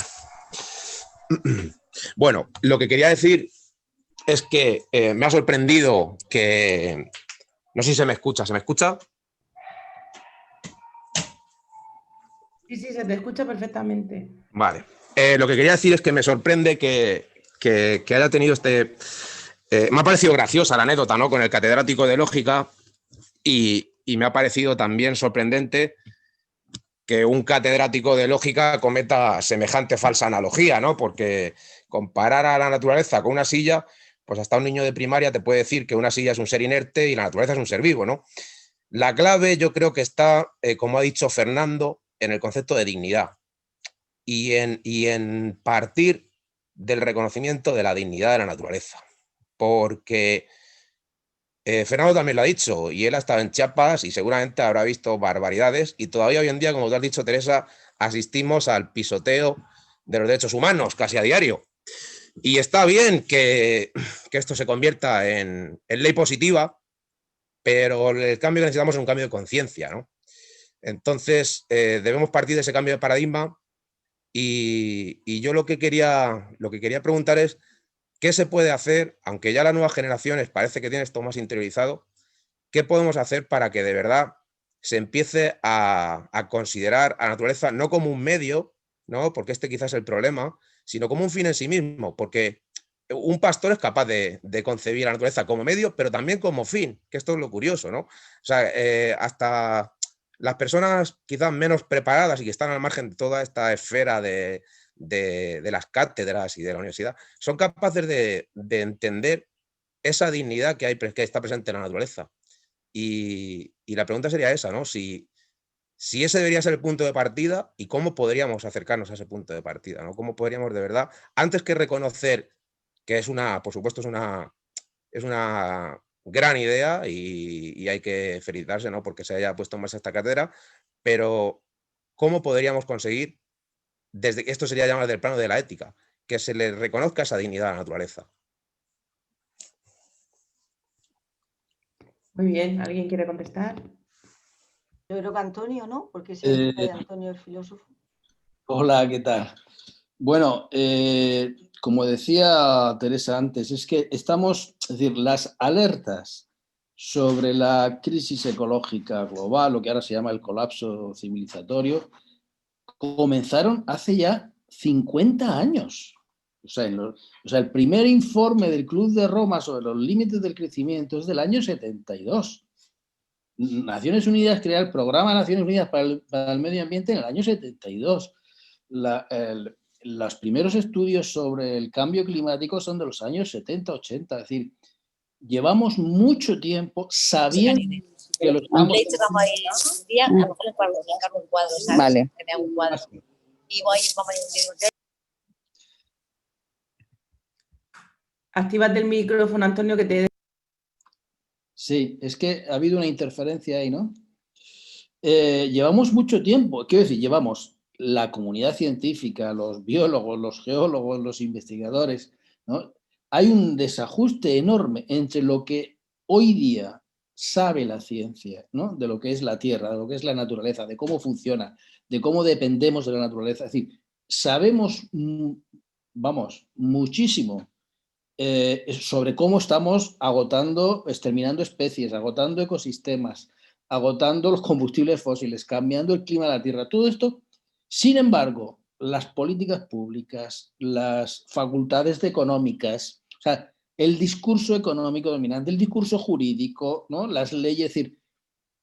Bueno, lo que quería decir es que me ha sorprendido que... No sé si se me escucha. ¿Se me escucha? Sí, se te escucha perfectamente. Vale. Lo que quería decir es que me sorprende que haya tenido me ha parecido graciosa la anécdota, ¿no?, con el catedrático de lógica y me ha parecido también sorprendente que un catedrático de lógica cometa semejante falsa analogía, ¿no? Porque comparar a la naturaleza con una silla, pues hasta un niño de primaria te puede decir que una silla es un ser inerte y la naturaleza es un ser vivo, ¿no? La clave yo creo que está, como ha dicho Fernando, en el concepto de dignidad y en partir del reconocimiento de la dignidad de la naturaleza. Porque Fernando también lo ha dicho y él ha estado en Chiapas y seguramente habrá visto barbaridades y todavía hoy en día, como tú has dicho, Teresa, asistimos al pisoteo de los derechos humanos casi a diario. Y está bien que esto se convierta en ley positiva, pero el cambio que necesitamos es un cambio de conciencia, ¿no? Entonces, debemos partir de ese cambio de paradigma y yo lo que quería preguntar es ¿qué se puede hacer, aunque ya las nuevas generaciones parece que tienen esto más interiorizado, qué podemos hacer para que de verdad se empiece a considerar a la naturaleza no como un medio, ¿no?, porque este quizás es el problema, sino como un fin en sí mismo? Porque un pastor es capaz de concebir a la naturaleza como medio, pero también como fin, que esto es lo curioso, ¿no? O sea, hasta las personas quizás menos preparadas y que están al margen de toda esta esfera de las cátedras y de la universidad, son capaces de entender esa dignidad que está presente en la naturaleza. Y la pregunta sería esa, ¿no? Si si ese debería ser el punto de partida y cómo podríamos acercarnos a ese punto de partida, ¿no? Cómo podríamos de verdad, antes que reconocer que es una, por supuesto, es una gran idea y hay que felicitarse, ¿no? Porque se haya puesto en marcha esta cátedra, pero ¿cómo podríamos conseguir, desde esto sería ya más del plano de la ética, que se le reconozca esa dignidad a la naturaleza? Muy bien, ¿alguien quiere contestar? Yo creo que Antonio, ¿no? Porque si hay Antonio el filósofo. Hola, ¿qué tal? Bueno, como decía Teresa antes, es que estamos, es decir, las alertas sobre la crisis ecológica global, lo que ahora se llama el colapso civilizatorio, comenzaron hace ya 50 años. O sea, el primer informe del Club de Roma sobre los límites del crecimiento es del año 72. Naciones Unidas crea el Programa de Naciones Unidas para el Medio Ambiente en el año 72. Los primeros estudios sobre el cambio climático son de los años 70-80. Es decir, llevamos mucho tiempo sabiendo que lo estamos... De hecho, vamos a ir un día, a lo mejor les puedo sacar un cuadro, ¿sabes? Vale. Que me haga un cuadro. Y vamos a ir un día. Actívate el micrófono, Antonio, que te... Sí, es que ha habido una interferencia ahí, ¿no? Llevamos mucho tiempo, quiero decir, llevamos la comunidad científica, los biólogos, los geólogos, los investigadores, ¿no? Hay un desajuste enorme entre lo que hoy día sabe la ciencia, ¿no? De lo que es la Tierra, de lo que es la naturaleza, de cómo funciona, de cómo dependemos de la naturaleza. Es decir, sabemos, vamos, muchísimo sobre cómo estamos exterminando especies, agotando ecosistemas, agotando los combustibles fósiles, cambiando el clima de la Tierra, todo esto. Sin embargo, las políticas públicas, las facultades económicas, o sea, el discurso económico dominante, el discurso jurídico, ¿no? Las leyes, es decir,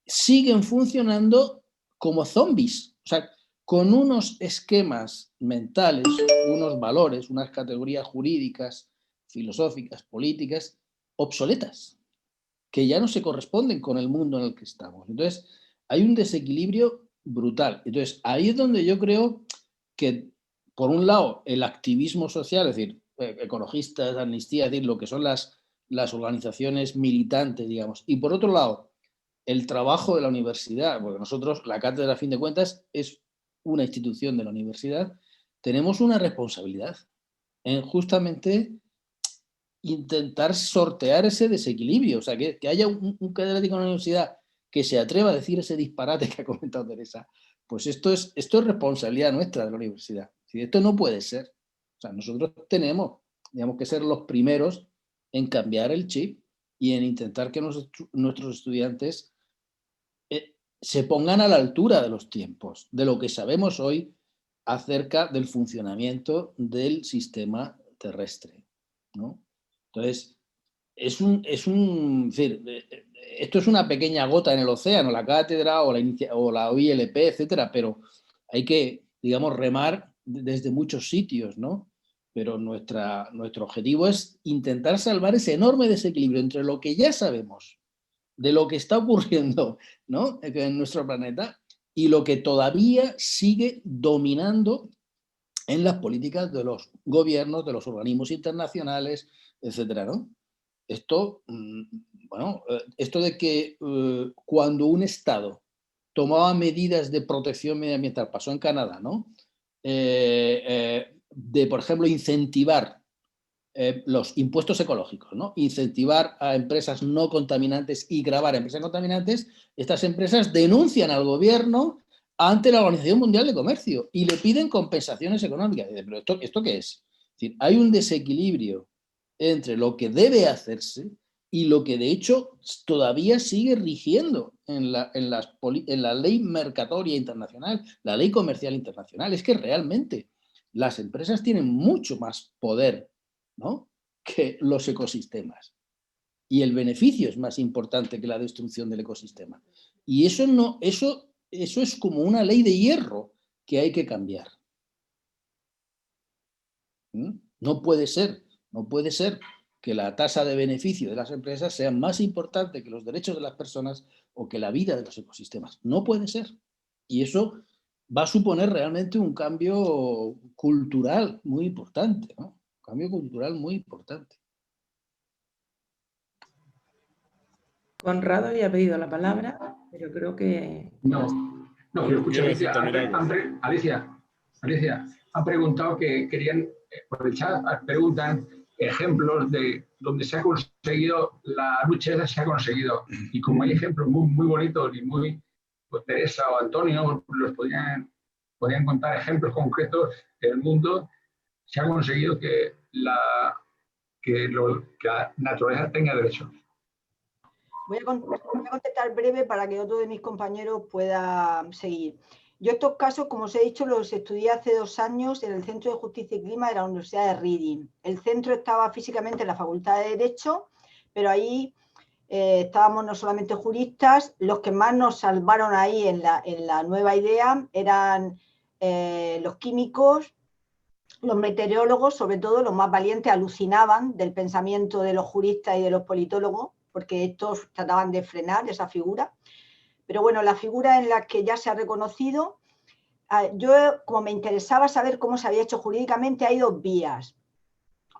siguen funcionando como zombies, o sea, con unos esquemas mentales, unos valores, unas categorías jurídicas, filosóficas, políticas, obsoletas, que ya no se corresponden con el mundo en el que estamos. Entonces, hay un desequilibrio brutal. Entonces, ahí es donde yo creo que, por un lado, el activismo social, es decir, ecologistas, amnistía, es decir, lo que son las organizaciones militantes, digamos, y por otro lado, el trabajo de la universidad, porque nosotros, la cátedra, a fin de cuentas, es una institución de la universidad, tenemos una responsabilidad en justamente intentar sortear ese desequilibrio, o sea, que haya un catedrático en la universidad que se atreva a decir ese disparate que ha comentado Teresa, pues esto es responsabilidad nuestra de la universidad. Esto no puede ser. O sea, nosotros tenemos que ser los primeros en cambiar el chip y en intentar que nuestros estudiantes se pongan a la altura de los tiempos, de lo que sabemos hoy acerca del funcionamiento del sistema terrestre, ¿no? Entonces, esto es una pequeña gota en el océano, la cátedra o la OILP, etcétera, pero hay que, digamos, remar desde muchos sitios, ¿no? Pero nuestro objetivo es intentar salvar ese enorme desequilibrio entre lo que ya sabemos de lo que está ocurriendo, ¿no? En nuestro planeta y lo que todavía sigue dominando en las políticas de los gobiernos, de los organismos internacionales, etcétera, ¿no? Esto, bueno, esto de que cuando un Estado tomaba medidas de protección medioambiental, pasó en Canadá, ¿no? De, por ejemplo, incentivar los impuestos ecológicos, ¿no? Incentivar a empresas no contaminantes y gravar a empresas contaminantes, estas empresas denuncian al gobierno ante la Organización Mundial de Comercio y le piden compensaciones económicas. ¿Pero esto qué es? Es decir, hay un desequilibrio entre lo que debe hacerse y lo que de hecho todavía sigue rigiendo en la ley mercatoria internacional, la ley comercial internacional. Es que realmente las empresas tienen mucho más poder, ¿no?, que los ecosistemas. Y el beneficio es más importante que la destrucción del ecosistema. Y eso es como una ley de hierro que hay que cambiar. No puede ser que la tasa de beneficio de las empresas sea más importante que los derechos de las personas o que la vida de los ecosistemas. No puede ser. Y eso va a suponer realmente un cambio cultural muy importante, ¿no? Un cambio cultural muy importante. Conrado había pedido la palabra, pero creo que... No, pero escucha, Alicia, Alicia, han preguntado que querían, por el chat, preguntan ejemplos de donde se ha conseguido, la lucha esa se ha conseguido. Y como hay ejemplos muy bonitos y muy, pues Teresa o Antonio los podrían contar ejemplos concretos del mundo, se ha conseguido que la naturaleza tenga derechos. Voy a contestar breve para que otro de mis compañeros pueda seguir. Yo estos casos, como os he dicho, los estudié hace 2 años en el Centro de Justicia y Clima de la Universidad de Reading. El centro estaba físicamente en la Facultad de Derecho, pero ahí estábamos no solamente juristas, los que más nos salvaron ahí en la nueva idea eran los químicos, los meteorólogos, sobre todo los más valientes, alucinaban del pensamiento de los juristas y de los politólogos, porque estos trataban de frenar esa figura. Pero bueno, la figura en la que ya se ha reconocido, yo como me interesaba saber cómo se había hecho jurídicamente, hay 2 vías.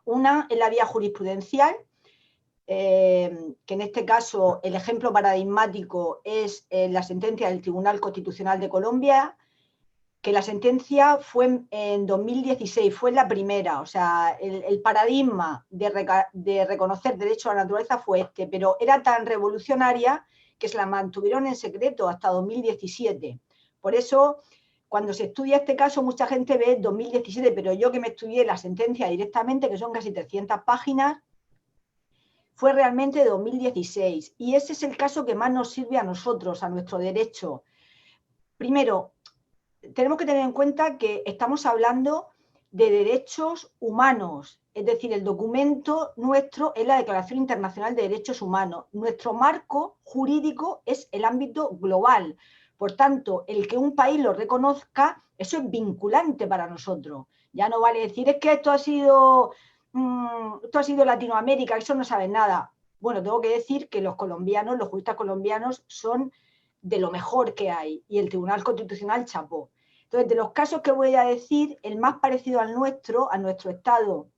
Una es la vía jurisprudencial, que en este caso el ejemplo paradigmático es la sentencia del Tribunal Constitucional de Colombia, que la sentencia fue en 2016, fue la primera, o sea, el paradigma de reconocer derecho a la naturaleza fue este, pero era tan revolucionaria que se la mantuvieron en secreto hasta 2017. Por eso, cuando se estudia este caso, mucha gente ve 2017, pero yo que me estudié la sentencia directamente, que son casi 300 páginas, fue realmente 2016. Y ese es el caso que más nos sirve a nosotros, a nuestro derecho. Primero, tenemos que tener en cuenta que estamos hablando de derechos humanos, es decir, el documento nuestro es la Declaración Internacional de Derechos Humanos. Nuestro marco jurídico es el ámbito global. Por tanto, el que un país lo reconozca, eso es vinculante para nosotros. Ya no vale decir, es que esto ha sido Latinoamérica, eso no sabe nada. Bueno, tengo que decir que los colombianos, los juristas colombianos son de lo mejor que hay, y el Tribunal Constitucional chapó. Entonces, de los casos que voy a decir, el más parecido al nuestro Estado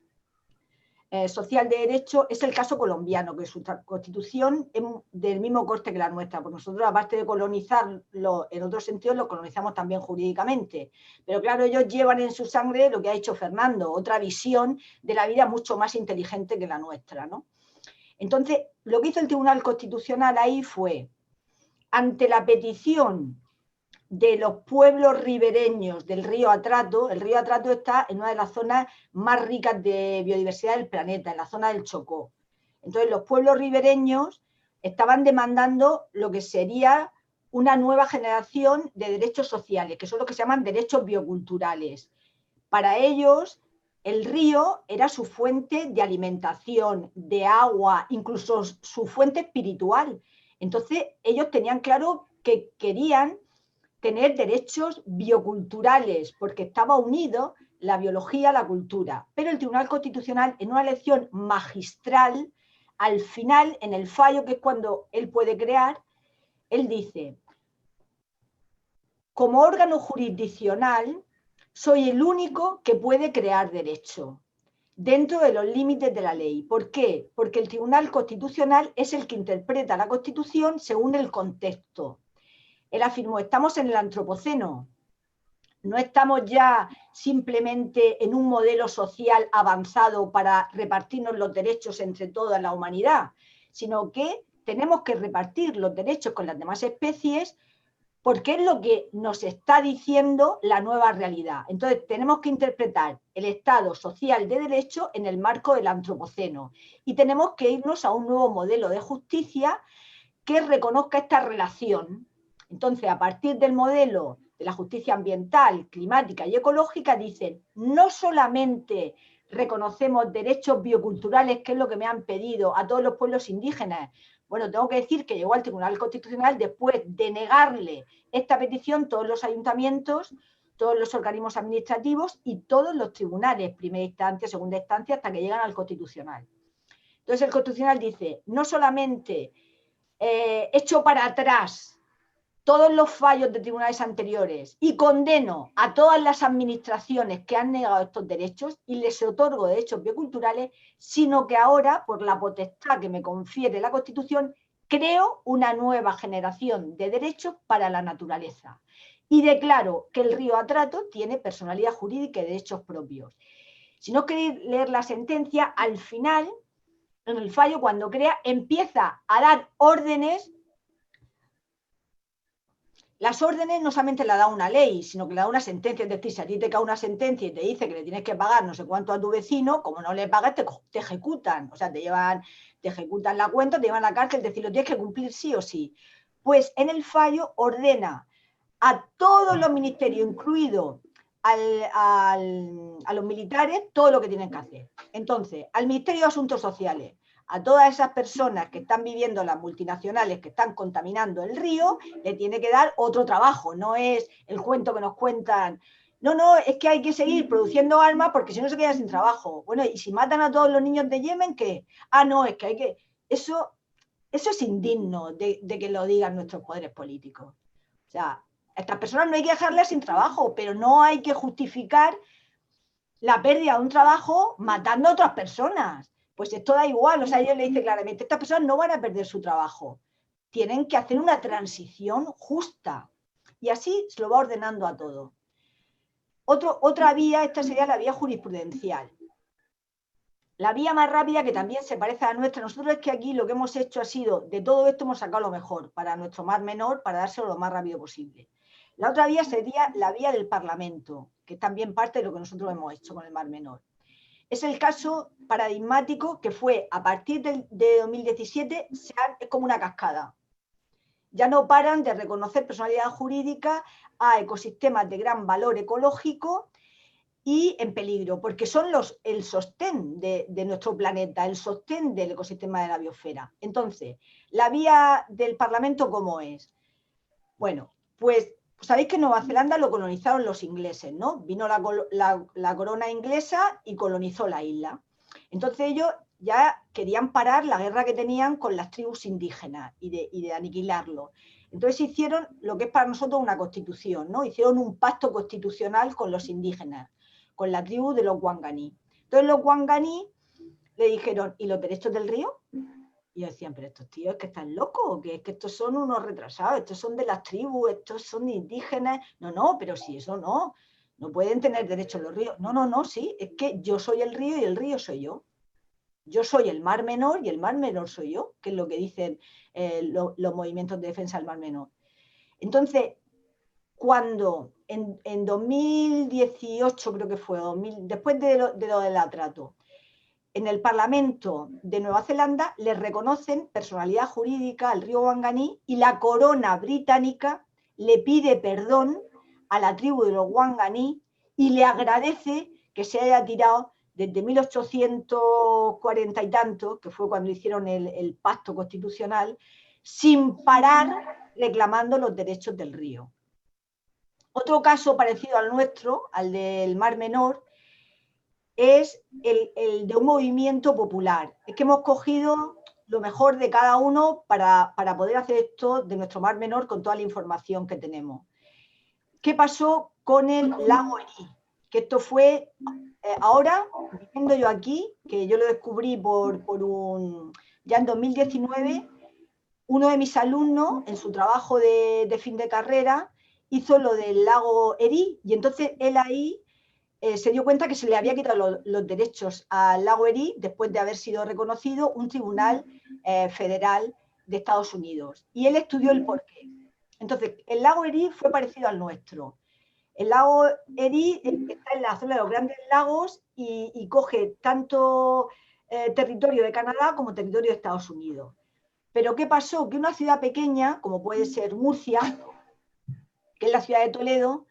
social de derecho, es el caso colombiano, que su constitución es del mismo corte que la nuestra, porque nosotros, aparte de colonizarlo en otros sentidos, lo colonizamos también jurídicamente. Pero claro, ellos llevan en su sangre lo que ha hecho Fernando, otra visión de la vida mucho más inteligente que la nuestra, ¿no? Entonces, lo que hizo el Tribunal Constitucional ahí fue, ante la petición de los pueblos ribereños del río Atrato, el río Atrato está en una de las zonas más ricas de biodiversidad del planeta, en la zona del Chocó. Entonces, los pueblos ribereños estaban demandando lo que sería una nueva generación de derechos sociales, que son los que se llaman derechos bioculturales. Para ellos, el río era su fuente de alimentación, de agua, incluso su fuente espiritual. Entonces, ellos tenían claro que querían tener derechos bioculturales, porque estaba unido la biología a la cultura. Pero el Tribunal Constitucional, en una lección magistral, al final, en el fallo, que es cuando él puede crear, él dice, como órgano jurisdiccional, soy el único que puede crear derecho, dentro de los límites de la ley. ¿Por qué? Porque el Tribunal Constitucional es el que interpreta la Constitución según el contexto. Él afirmó, estamos en el antropoceno, no estamos ya simplemente en un modelo social avanzado para repartirnos los derechos entre toda la humanidad, sino que tenemos que repartir los derechos con las demás especies porque es lo que nos está diciendo la nueva realidad. Entonces, tenemos que interpretar el Estado social de derecho en el marco del antropoceno y tenemos que irnos a un nuevo modelo de justicia que reconozca esta relación. Entonces, a partir del modelo de la justicia ambiental, climática y ecológica, dicen, no solamente reconocemos derechos bioculturales, que es lo que me han pedido a todos los pueblos indígenas. Bueno, tengo que decir que llegó al Tribunal Constitucional después de negarle esta petición todos los ayuntamientos, todos los organismos administrativos y todos los tribunales, primera instancia, segunda instancia, hasta que llegan al Constitucional. Entonces, el Constitucional dice, no solamente echo para atrás todos los fallos de tribunales anteriores y condeno a todas las administraciones que han negado estos derechos y les otorgo derechos bioculturales, sino que ahora, por la potestad que me confiere la Constitución, creo una nueva generación de derechos para la naturaleza. Y declaro que el río Atrato tiene personalidad jurídica y derechos propios. Si no queréis leer la sentencia, al final, en el fallo, cuando crea, empieza a dar órdenes. Las órdenes no solamente la da una ley, sino que la da una sentencia. Es decir, si a ti te cae una sentencia y te dice que le tienes que pagar no sé cuánto a tu vecino, como no le pagas, te ejecutan. O sea, te ejecutan la cuenta, te llevan a la cárcel, es decir, lo tienes que cumplir sí o sí. Pues en el fallo ordena a todos los ministerios, incluido a los militares, todo lo que tienen que hacer. Entonces, al Ministerio de Asuntos Sociales, a todas esas personas que están viviendo, las multinacionales que están contaminando el río, le tiene que dar otro trabajo. No es el cuento que nos cuentan. No, es que hay que seguir produciendo armas porque si no se quedan sin trabajo. Bueno, y si matan a todos los niños de Yemen, ¿qué? Ah, no, es que hay que... Eso es indigno de que lo digan nuestros poderes políticos. O sea, a estas personas no hay que dejarlas sin trabajo, pero no hay que justificar la pérdida de un trabajo matando a otras personas. Pues esto da igual, o sea, ellos le dicen claramente, estas personas no van a perder su trabajo, tienen que hacer una transición justa. Y así se lo va ordenando a todo. Otra vía, esta sería la vía jurisprudencial. La vía más rápida, que también se parece a la nuestra, nosotros es que aquí lo que hemos hecho ha sido, de todo esto hemos sacado lo mejor para nuestro mar menor, para dárselo lo más rápido posible. La otra vía sería la vía del Parlamento, que es también parte de lo que nosotros hemos hecho con el mar menor. Es el caso paradigmático que fue, a partir de 2017, es como una cascada. Ya no paran de reconocer personalidad jurídica a ecosistemas de gran valor ecológico y en peligro, porque son el sostén de nuestro planeta, el sostén del ecosistema de la biosfera. Entonces, la vía del Parlamento, ¿cómo es? Bueno, pues sabéis que Nueva Zelanda lo colonizaron los ingleses, ¿no? Vino la corona inglesa y colonizó la isla. Entonces ellos ya querían parar la guerra que tenían con las tribus indígenas y de aniquilarlo. Entonces hicieron lo que es para nosotros una constitución, ¿no? Hicieron un pacto constitucional con los indígenas, con la tribu de los Wanganí. Entonces los Wanganí le dijeron, ¿y los derechos del río? Y yo decían, pero estos tíos es que están locos, que es que estos son unos retrasados, estos son de las tribus, estos son indígenas. No, pero si eso no pueden tener derecho a los ríos. No, sí, es que yo soy el río y el río soy yo. Yo soy el mar menor y el mar menor soy yo, que es lo que dicen los movimientos de defensa del mar menor. Entonces, cuando en 2018 creo que fue, después de lo del atrato, en el Parlamento de Nueva Zelanda le reconocen personalidad jurídica al río Wanganí y la corona británica le pide perdón a la tribu de los Wanganí y le agradece que se haya tirado desde 1840 y tanto, que fue cuando hicieron el pacto constitucional, sin parar reclamando los derechos del río. Otro caso parecido al nuestro, al del Mar Menor, es el de un movimiento popular. Es que hemos cogido lo mejor de cada uno para poder hacer esto de nuestro Mar Menor con toda la información que tenemos. ¿Qué pasó con el lago Erí? Que esto fue ahora, viviendo yo aquí, que yo lo descubrí ya en 2019, uno de mis alumnos, en su trabajo de fin de carrera, hizo lo del lago Erí, y entonces él ahí se dio cuenta que se le había quitado los derechos al lago Erie después de haber sido reconocido un tribunal federal de Estados Unidos. Y él estudió el porqué. Entonces, el lago Erie fue parecido al nuestro. El lago Erie está en la zona de los Grandes Lagos y coge tanto territorio de Canadá como territorio de Estados Unidos. Pero ¿qué pasó? Que una ciudad pequeña, como puede ser Murcia, que es la ciudad de Toledo,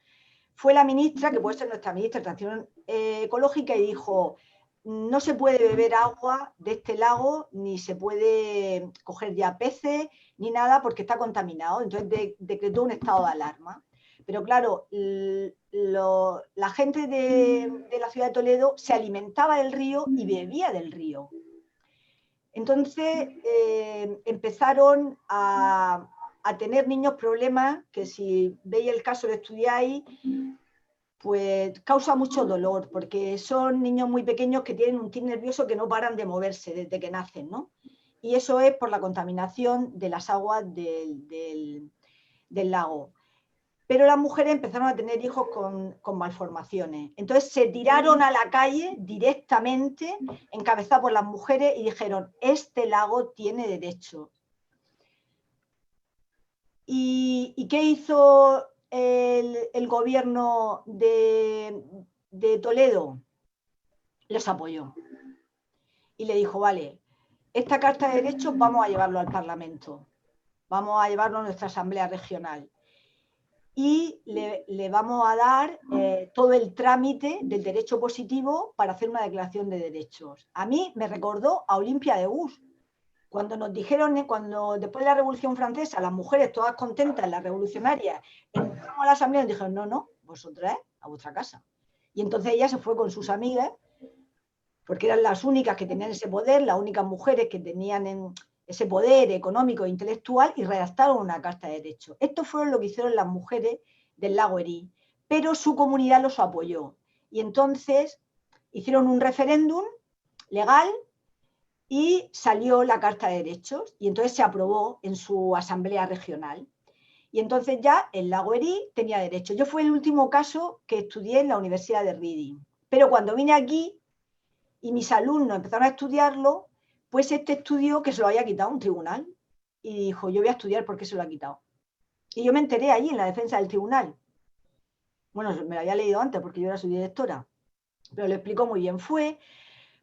fue la ministra, que puede ser nuestra ministra de Transición Ecológica, y dijo, no se puede beber agua de este lago, ni se puede coger ya peces, ni nada, porque está contaminado. Entonces decretó un estado de alarma. Pero claro, la gente de la ciudad de Toledo se alimentaba del río y bebía del río. Entonces empezaron a a tener niños problemas que si veis el caso que estudiáis, pues causa mucho dolor, porque son niños muy pequeños que tienen un tic nervioso que no paran de moverse desde que nacen, ¿no? Y eso es por la contaminación de las aguas del lago. Pero las mujeres empezaron a tener hijos con malformaciones. Entonces se tiraron a la calle directamente, encabezadas por las mujeres, y dijeron, este lago tiene derecho. ¿Y qué hizo el gobierno de Toledo? Les apoyó. Y le dijo, vale, esta Carta de Derechos vamos a llevarlo al Parlamento. Vamos a llevarlo a nuestra Asamblea Regional. Y le vamos a dar todo el trámite del derecho positivo para hacer una declaración de derechos. A mí me recordó a Olimpia de Guz, cuando nos dijeron, cuando después de la Revolución Francesa, las mujeres todas contentas, las revolucionarias, entramos a la asamblea y nos dijeron, no, vosotras a vuestra casa. Y entonces ella se fue con sus amigas, porque eran las únicas que tenían ese poder, las únicas mujeres que tenían ese poder económico e intelectual, y redactaron una Carta de Derechos. Esto fue lo que hicieron las mujeres del lago Erí, pero su comunidad los apoyó. Y entonces hicieron un referéndum legal y salió la Carta de Derechos, y entonces se aprobó en su asamblea regional. Y entonces ya el lago Erí tenía derecho. Yo fue el último caso que estudié en la Universidad de Reading. Pero cuando vine aquí y mis alumnos empezaron a estudiarlo, pues este estudió que se lo había quitado un tribunal. Y dijo, yo voy a estudiar por qué se lo ha quitado. Y yo me enteré allí en la defensa del tribunal. Bueno, me lo había leído antes porque yo era su directora. Pero lo explicó muy bien. Fue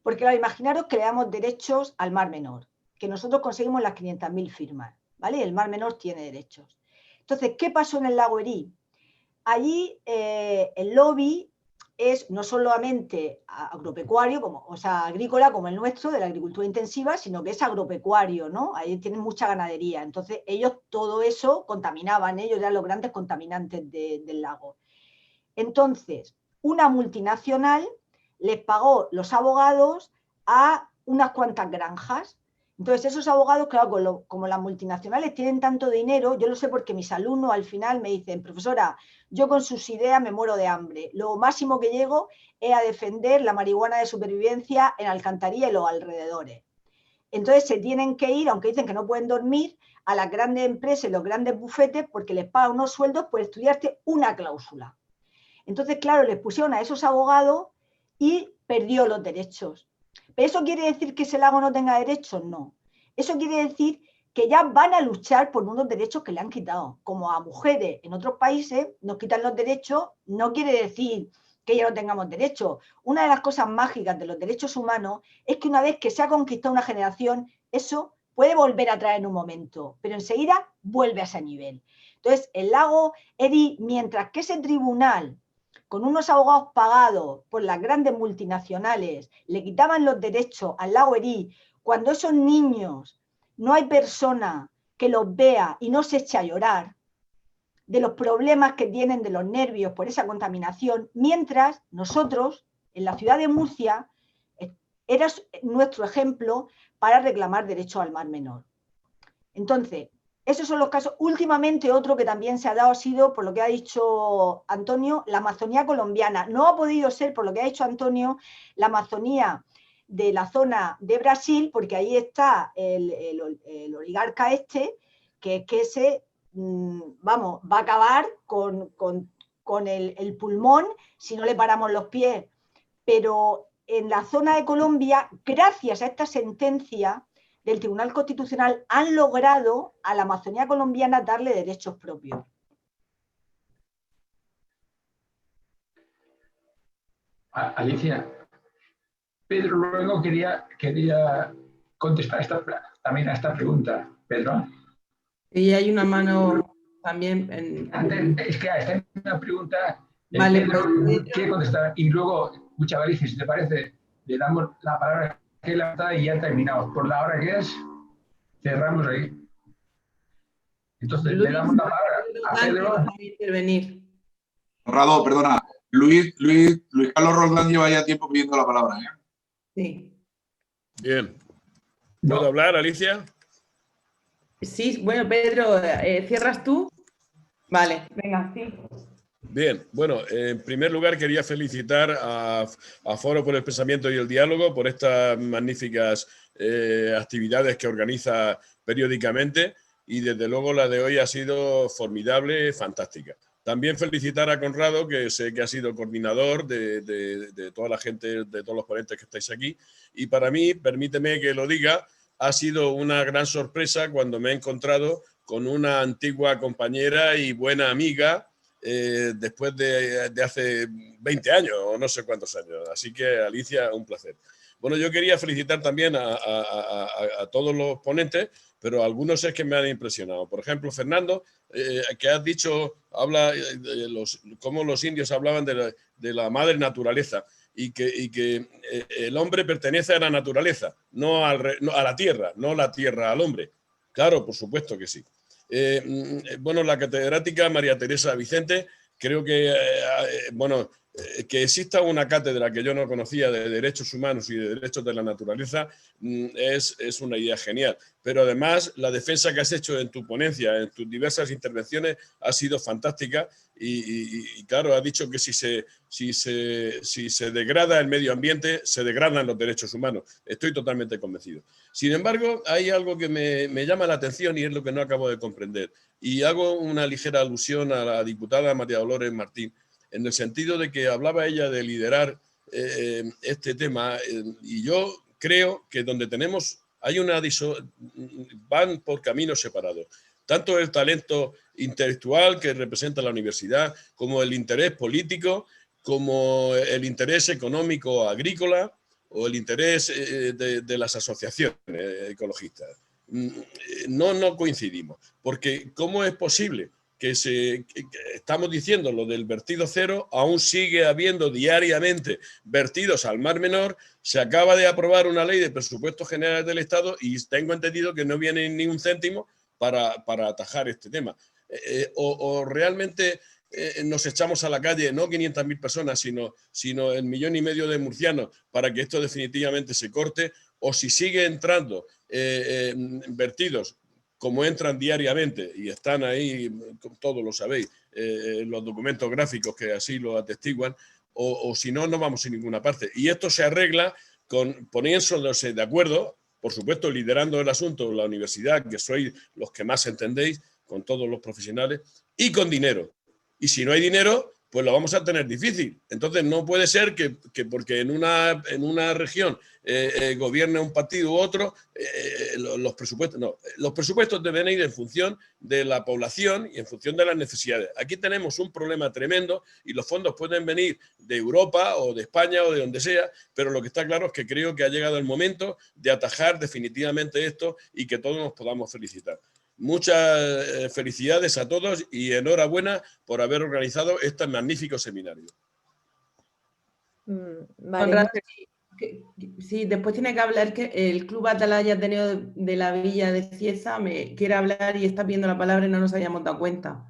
porque, claro, imaginaros que le damos derechos al Mar Menor, que nosotros conseguimos las 500.000 firmas, ¿vale? El Mar Menor tiene derechos. Entonces, ¿qué pasó en el lago Erí? Allí el lobby es no solamente agropecuario, o sea, agrícola como el nuestro, de la agricultura intensiva, sino que es agropecuario, ¿no? Ahí tienen mucha ganadería. Entonces, ellos todo eso contaminaban, ellos eran los grandes contaminantes del lago. Entonces, una multinacional les pagó los abogados a unas cuantas granjas. Entonces, esos abogados, claro, como las multinacionales tienen tanto dinero, yo lo sé porque mis alumnos al final me dicen, profesora, yo con sus ideas me muero de hambre. Lo máximo que llego es a defender la marihuana de supervivencia en Alcantarilla y los alrededores. Entonces, se tienen que ir, aunque dicen que no pueden dormir, a las grandes empresas y los grandes bufetes porque les pagan unos sueldos por estudiarte una cláusula. Entonces, claro, les pusieron a esos abogados y perdió los derechos. ¿Pero eso quiere decir que ese lago no tenga derechos? No. Eso quiere decir que ya van a luchar por unos derechos que le han quitado. Como a mujeres en otros países nos quitan los derechos, no quiere decir que ya no tengamos derechos. Una de las cosas mágicas de los derechos humanos es que una vez que se ha conquistado una generación, eso puede volver a traer en un momento, pero enseguida vuelve a ese nivel. Entonces, el lago Erí, mientras que ese tribunal, con unos abogados pagados por las grandes multinacionales, le quitaban los derechos al lago Erí, cuando esos niños no hay persona que los vea y no se eche a llorar de los problemas que tienen de los nervios por esa contaminación, mientras nosotros, en la ciudad de Murcia, era nuestro ejemplo para reclamar derechos al Mar Menor. Entonces, esos son los casos. Últimamente otro que también se ha dado ha sido, por lo que ha dicho Antonio, la Amazonía colombiana. No ha podido ser, por lo que ha dicho Antonio, la Amazonía de la zona de Brasil, porque ahí está el oligarca este, que ese, vamos, va a acabar con el pulmón si no le paramos los pies. Pero en la zona de Colombia, gracias a esta sentencia del Tribunal Constitucional, han logrado a la Amazonía colombiana darle derechos propios. Alicia, Pedro luego quería contestar también a esta pregunta. Pedro. Y hay una mano también. Es que esta es una pregunta. Vale, Pedro pues, quiere contestar. Y luego, muchas veces, si te parece, le damos la palabra que la está y ya terminamos. Por la hora que es, cerramos ahí. Entonces, Luis, le damos la palabra a Pedro. Para intervenir. Conrado, perdona. Luis Carlos Roldán lleva ya tiempo pidiendo la palabra. Sí. Bien. ¿Puedo hablar, Alicia? Sí, bueno, Pedro, ¿cierras tú? Vale, venga, sí. Bien, bueno, en primer lugar quería felicitar a Foro por el Pensamiento y el Diálogo por estas magníficas actividades que organiza periódicamente y desde luego la de hoy ha sido formidable, fantástica. También felicitar a Conrado, que sé que ha sido coordinador de toda la gente, de todos los ponentes que estáis aquí, y para mí, permíteme que lo diga, ha sido una gran sorpresa cuando me he encontrado con una antigua compañera y buena amiga, después de hace 20 años o no sé cuántos años. Así que, Alicia, un placer. Bueno, yo quería felicitar también a todos los ponentes, pero algunos es que me han impresionado. Por ejemplo, Fernando, que has dicho, habla cómo los indios hablaban de la madre naturaleza y que el hombre pertenece a la naturaleza, no a la tierra, no la tierra al hombre. Claro, por supuesto que sí. Bueno, la catedrática María Teresa Vicente, creo que, que exista una cátedra que yo no conocía de derechos humanos y de derechos de la naturaleza es una idea genial. Pero además, la defensa que has hecho en tu ponencia, en tus diversas intervenciones, ha sido fantástica y claro, has dicho que si se degrada el medio ambiente, se degradan los derechos humanos. Estoy totalmente convencido. Sin embargo, hay algo que me llama la atención y es lo que no acabo de comprender. Y hago una ligera alusión a la diputada María Dolores Martín, en el sentido de que hablaba ella de liderar este tema, y yo creo que donde van por caminos separados. Tanto el talento intelectual que representa la universidad, como el interés político, como el interés económico agrícola, o el interés de las asociaciones ecologistas. No coincidimos, porque ¿cómo es posible que estamos diciendo lo del vertido cero, aún sigue habiendo diariamente vertidos al Mar Menor? Se acaba de aprobar una ley de presupuestos generales del Estado y tengo entendido que no viene ni un céntimo para atajar este tema. O realmente nos echamos a la calle, no 500.000 personas, sino 1,5 millones de murcianos para que esto definitivamente se corte, o si sigue entrando vertidos como entran diariamente, y están ahí, todos lo sabéis, los documentos gráficos que así lo atestiguan, o si no, no vamos a ninguna parte. Y esto se arregla poniéndose de acuerdo, por supuesto, liderando el asunto la universidad, que sois los que más entendéis, con todos los profesionales, y con dinero. Y si no hay dinero, pues lo vamos a tener difícil. Entonces no puede ser que porque en una región gobierne un partido u otro, los presupuestos no. Los presupuestos deben ir en función de la población y en función de las necesidades. Aquí tenemos un problema tremendo y los fondos pueden venir de Europa o de España o de donde sea, pero lo que está claro es que creo que ha llegado el momento de atajar definitivamente esto y que todos nos podamos felicitar. Muchas felicidades a todos y enhorabuena por haber organizado este magnífico seminario. Vale. Sí, después tiene que hablar que el Club Atalaya Ateneo de la Villa de Cieza me quiere hablar y está pidiendo la palabra y no nos habíamos dado cuenta.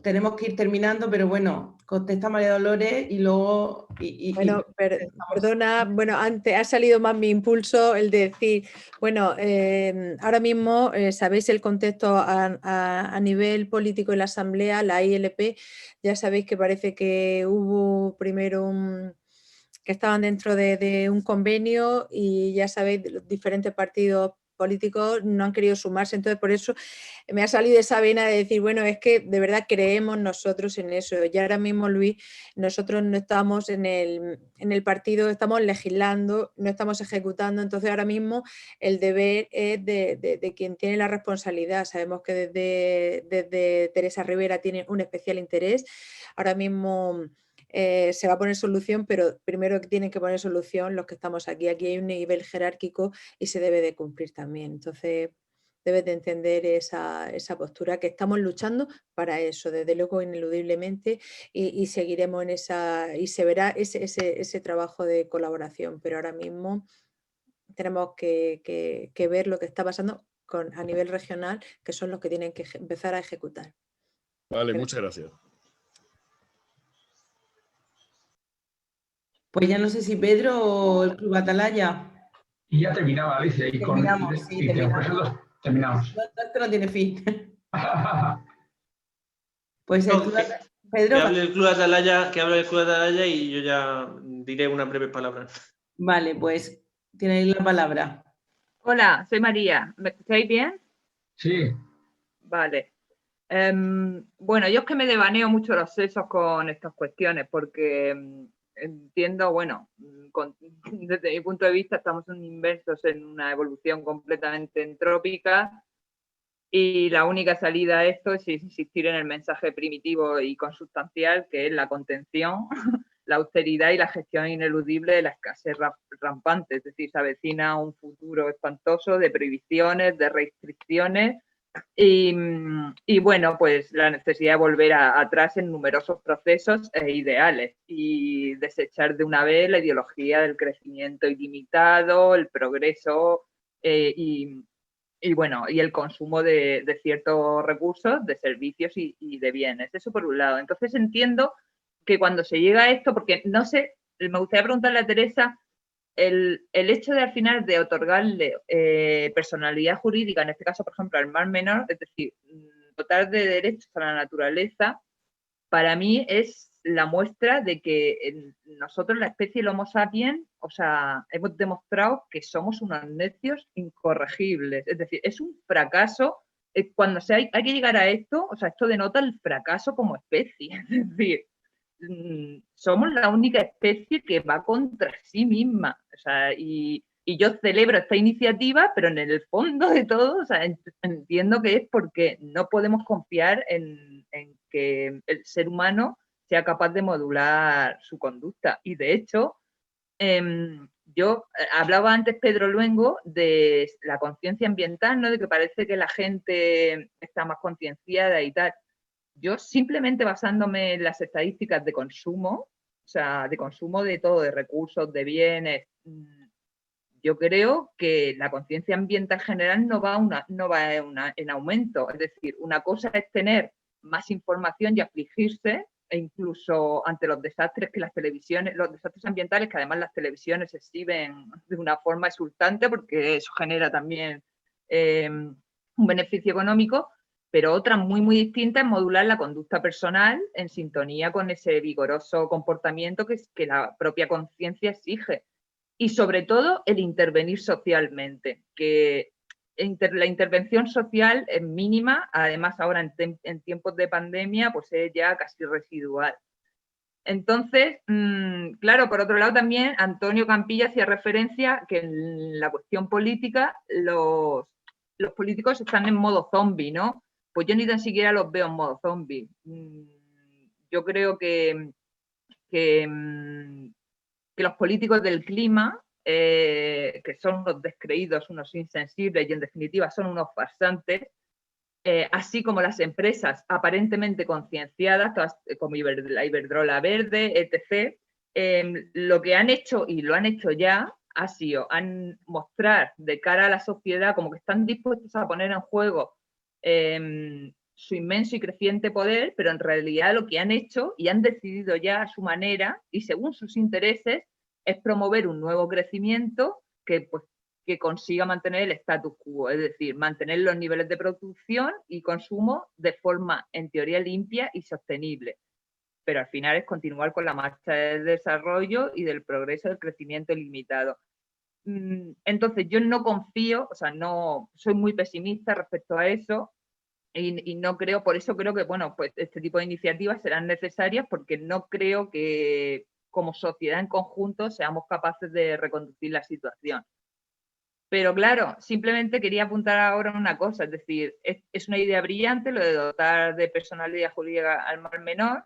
Tenemos que ir terminando, pero bueno, contesta María Dolores y luego... Bueno, perdona, bueno, antes ha salido más mi impulso el de decir, bueno, ahora mismo sabéis el contexto a nivel político en la Asamblea, la ILP, ya sabéis que parece que hubo primero que estaban dentro de un convenio y ya sabéis, los diferentes partidos políticos no han querido sumarse, entonces por eso me ha salido esa vena de decir, bueno, es que de verdad creemos nosotros en eso. Y ahora mismo, Luis, nosotros no estamos en el partido, estamos legislando, no estamos ejecutando, entonces ahora mismo el deber es de quien tiene la responsabilidad. Sabemos que desde Teresa Rivera tiene un especial interés. Ahora mismo se va a poner solución, pero primero tienen que poner solución los que estamos aquí. Aquí hay un nivel jerárquico y se debe de cumplir también. Entonces, debes de entender esa postura, que estamos luchando para eso, desde luego ineludiblemente, y seguiremos en esa, y se verá ese trabajo de colaboración, pero ahora mismo tenemos que ver lo que está pasando a nivel regional, que son los que tienen que empezar a ejecutar. Vale, muchas gracias. Pues ya no sé si Pedro o el Club Atalaya. Y ya terminaba, Alicia, y con Terminamos. Esto no tiene fin. Pues No, Pedro. Que hable el Club Atalaya y yo ya diré unas breves palabras. Vale, pues tienes la palabra. Hola, soy María. ¿Me escucháis bien? Sí. Vale. Bueno, yo es que me devaneo mucho los sesos con estas cuestiones porque entiendo, bueno, desde mi punto de vista estamos inmersos en una evolución completamente entrópica y la única salida a esto es insistir en el mensaje primitivo y consustancial, que es la contención, la austeridad y la gestión ineludible de la escasez rampante. Es decir, se avecina un futuro espantoso de prohibiciones, de restricciones y bueno, pues la necesidad de volver atrás en numerosos procesos e ideales y desechar de una vez la ideología del crecimiento ilimitado, el progreso y bueno, y el consumo de ciertos recursos, de servicios y de bienes. Eso por un lado. Entonces entiendo que cuando se llega a esto, porque no sé, me gustaría preguntarle a Teresa, el hecho de al final de otorgarle personalidad jurídica, en este caso, por ejemplo, al Mar Menor, es decir, dotar de derechos a la naturaleza, para mí es la muestra de que nosotros, la especie del Homo sapiens, o sea, hemos demostrado que somos unos necios incorregibles. Es decir, es un fracaso. Cuando hay que llegar a esto, o sea, esto denota el fracaso como especie. Es decir, somos la única especie que va contra sí misma. O sea, y yo celebro esta iniciativa, pero en el fondo de todo, o sea, entiendo que es porque no podemos confiar en que el ser humano sea capaz de modular su conducta. Y de hecho, yo hablaba antes, Pedro Luengo, de la conciencia ambiental, ¿no? De que parece que la gente está más concienciada y tal. Yo simplemente basándome en las estadísticas de consumo, o sea, de consumo de todo, de recursos, de bienes, yo creo que la conciencia ambiental general no va en aumento. Es decir, una cosa es tener más información y afligirse, e incluso ante los desastres que las televisiones, los desastres ambientales, que además las televisiones exhiben de una forma exultante, porque eso genera también un beneficio económico, pero otra muy, muy distinta es modular la conducta personal en sintonía con ese vigoroso comportamiento que la propia conciencia exige. Y sobre todo el intervenir socialmente, que la intervención social es mínima, además ahora en tiempos de pandemia pues es ya casi residual. Entonces, claro, por otro lado también Antonio Campilla hacía referencia que en la cuestión política los políticos están en modo zombie, ¿no? Pues yo ni tan siquiera los veo en modo zombie. Yo creo que los políticos del clima, que son unos descreídos, unos insensibles y en definitiva son unos farsantes, así como las empresas aparentemente concienciadas, como la Iberdrola Verde, etc., lo que han hecho, y lo han hecho ya, ha sido mostrar de cara a la sociedad como que están dispuestos a poner en juego su inmenso y creciente poder, pero en realidad lo que han hecho y han decidido ya a su manera y según sus intereses es promover un nuevo crecimiento que consiga mantener el status quo, es decir, mantener los niveles de producción y consumo de forma, en teoría, limpia y sostenible. Pero al final es continuar con la marcha del desarrollo y del progreso del crecimiento ilimitado. Entonces, yo no confío, o sea, no soy muy pesimista respecto a eso y no creo, por eso creo que, bueno, pues este tipo de iniciativas serán necesarias porque no creo que como sociedad en conjunto seamos capaces de reconducir la situación. Pero claro, simplemente quería apuntar ahora una cosa, es decir, es una idea brillante lo de dotar de personalidad jurídica al Mar Menor,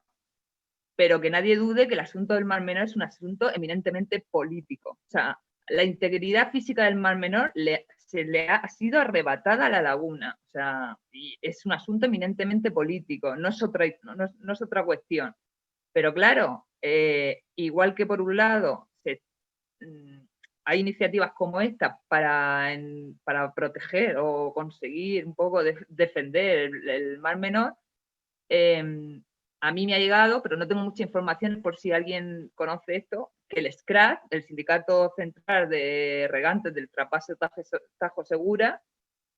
pero que nadie dude que el asunto del Mar Menor es un asunto eminentemente político. O sea, la integridad física del Mar Menor se le ha sido arrebatada a la laguna. O sea, y es un asunto eminentemente político, no es otra cuestión. Pero claro, igual que por un lado hay iniciativas como esta para proteger o conseguir un poco defender el Mar Menor, a mí me ha llegado, pero no tengo mucha información por si alguien conoce esto, que el SCRAT, el Sindicato Central de Regantes del Traspaso Tajo Segura,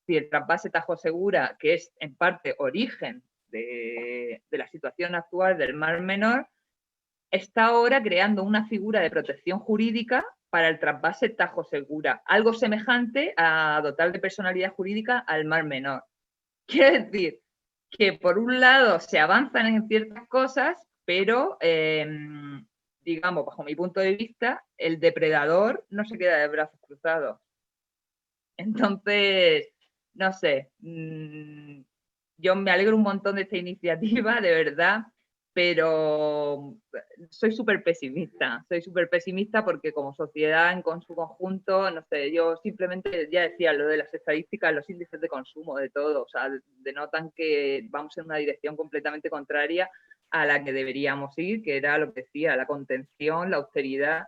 Si el trasvase Tajo Segura, que es en parte origen de la situación actual del Mar Menor, está ahora creando una figura de protección jurídica para el trasvase Tajo Segura, algo semejante a dotar de personalidad jurídica al Mar Menor. Quiere decir que por un lado se avanzan en ciertas cosas, pero digamos, bajo mi punto de vista, el depredador no se queda de brazos cruzados. Entonces, no sé, yo me alegro un montón de esta iniciativa, de verdad, pero soy súper pesimista porque como sociedad en su conjunto, no sé, yo simplemente ya decía lo de las estadísticas, los índices de consumo, de todo, o sea, denotan que vamos en una dirección completamente contraria a la que deberíamos ir, que era lo que decía, la contención, la austeridad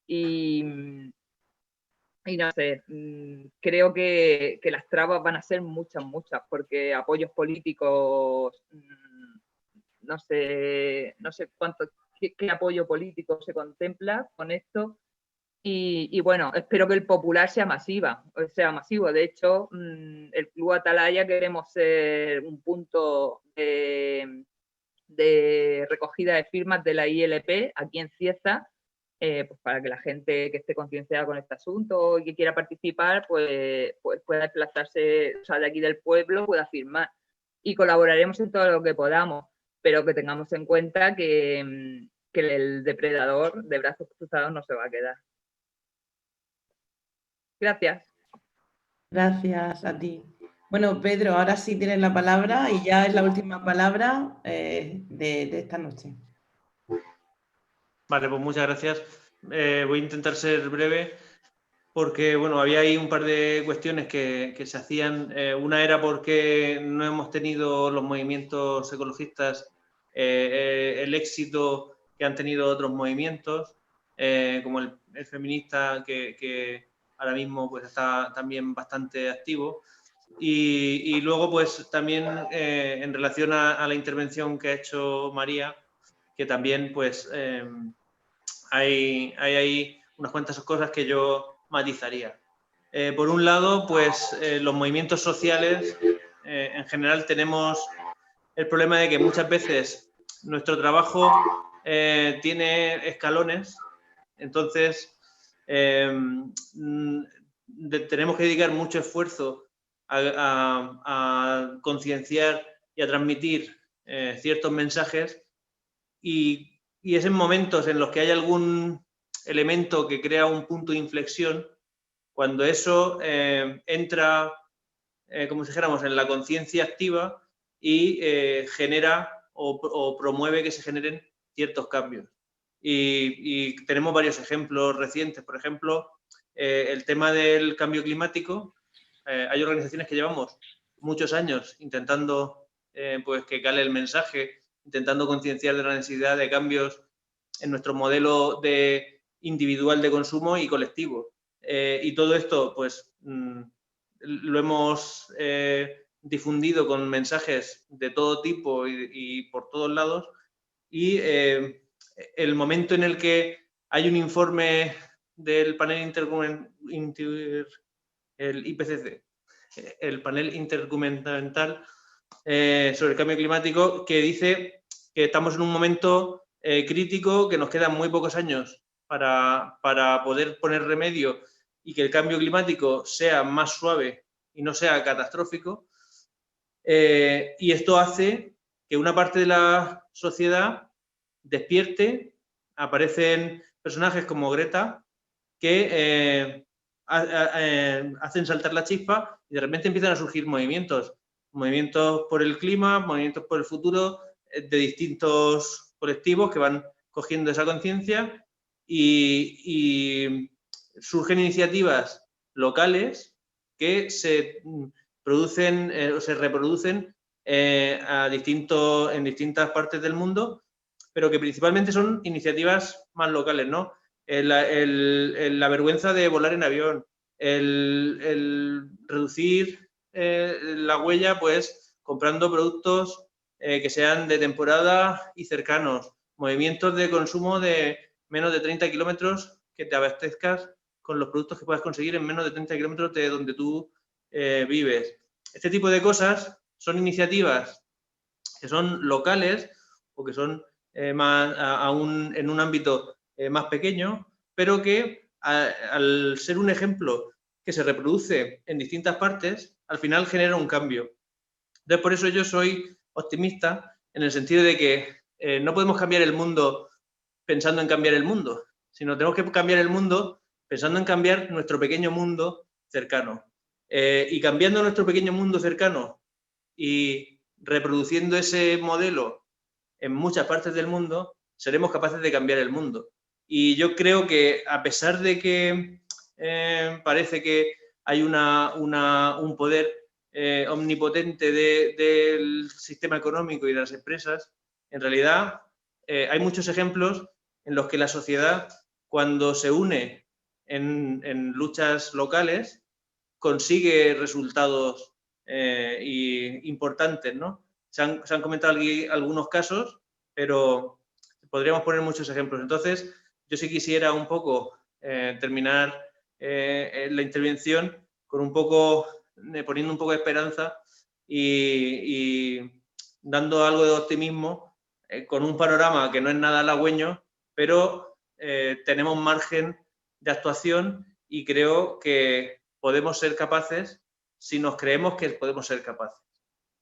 y no sé, creo que las trabas van a ser muchas, porque apoyos políticos, no sé qué apoyo político se contempla con esto. Y bueno, espero que el popular sea masivo. De hecho, el Club Atalaya queremos ser un punto de recogida de firmas de la ILP aquí en Cieza, pues para que la gente que esté concienciada con este asunto y que quiera participar, pues pueda desplazarse, o sea, de aquí del pueblo, pueda firmar. Y colaboraremos en todo lo que podamos, pero que tengamos en cuenta que el depredador de brazos cruzados no se va a quedar. Gracias. Gracias a ti. Bueno, Pedro, ahora sí tienes la palabra y ya es la última palabra de esta noche. Vale, pues muchas gracias. Voy a intentar ser breve porque, bueno, había ahí un par de cuestiones que se hacían. Una era porque no hemos tenido los movimientos ecologistas el éxito que han tenido otros movimientos, como el feminista que ahora mismo pues está también bastante activo. Y luego, pues también en relación a la intervención que ha hecho María, que también pues hay ahí unas cuantas cosas que yo matizaría. Por un lado, pues los movimientos sociales, en general tenemos el problema de que muchas veces nuestro trabajo tiene escalones, entonces tenemos que dedicar mucho esfuerzo a concienciar y a transmitir ciertos mensajes y es en momentos en los que hay algún elemento que crea un punto de inflexión, cuando eso entra, como si dijéramos, en la conciencia activa y genera o promueve que se generen ciertos cambios. Y tenemos varios ejemplos recientes, por ejemplo, el tema del cambio climático. Hay organizaciones que llevamos muchos años intentando pues que cale el mensaje, intentando concienciar de la necesidad de cambios en nuestro modelo individual de consumo y colectivo. Y todo esto, pues, lo hemos difundido con mensajes de todo tipo y por todos lados. Y el momento en el que hay un informe del panel el IPCC, el panel intergubernamental sobre el cambio climático, que dice que estamos en un momento crítico, que nos quedan muy pocos años para poder poner remedio y que el cambio climático sea más suave y no sea catastrófico. Y esto hace que una parte de la sociedad despierte. Aparecen personajes como Greta que hacen saltar la chispa y de repente empiezan a surgir movimientos por el clima, movimientos por el futuro, de distintos colectivos que van cogiendo esa conciencia y surgen iniciativas locales que se producen o se reproducen en distintas partes del mundo, pero que principalmente son iniciativas más locales, ¿no? La vergüenza de volar en avión, el reducir la huella, pues comprando productos que sean de temporada y cercanos, movimientos de consumo de menos de 30 kilómetros, que te abastezcas con los productos que puedas conseguir en menos de 30 kilómetros de donde tú vives. este tipo de cosas son iniciativas que son locales o que son en un ámbito más pequeño, pero que al ser un ejemplo que se reproduce en distintas partes, al final genera un cambio. Entonces, por eso yo soy optimista en el sentido de que no podemos cambiar el mundo pensando en cambiar el mundo, sino tenemos que cambiar el mundo pensando en cambiar nuestro pequeño mundo cercano. Y cambiando nuestro pequeño mundo cercano y reproduciendo ese modelo en muchas partes del mundo, seremos capaces de cambiar el mundo. Y yo creo que, a pesar de que parece que hay un poder omnipotente del sistema económico y de las empresas, en realidad hay muchos ejemplos en los que la sociedad, cuando se une en luchas locales, consigue resultados importantes, ¿no? Se han comentado aquí algunos casos, pero podríamos poner muchos ejemplos. Entonces, yo sí quisiera un poco terminar la intervención con poniendo un poco de esperanza y dando algo de optimismo con un panorama que no es nada halagüeño, pero tenemos margen de actuación y creo que podemos ser capaces si nos creemos que podemos ser capaces.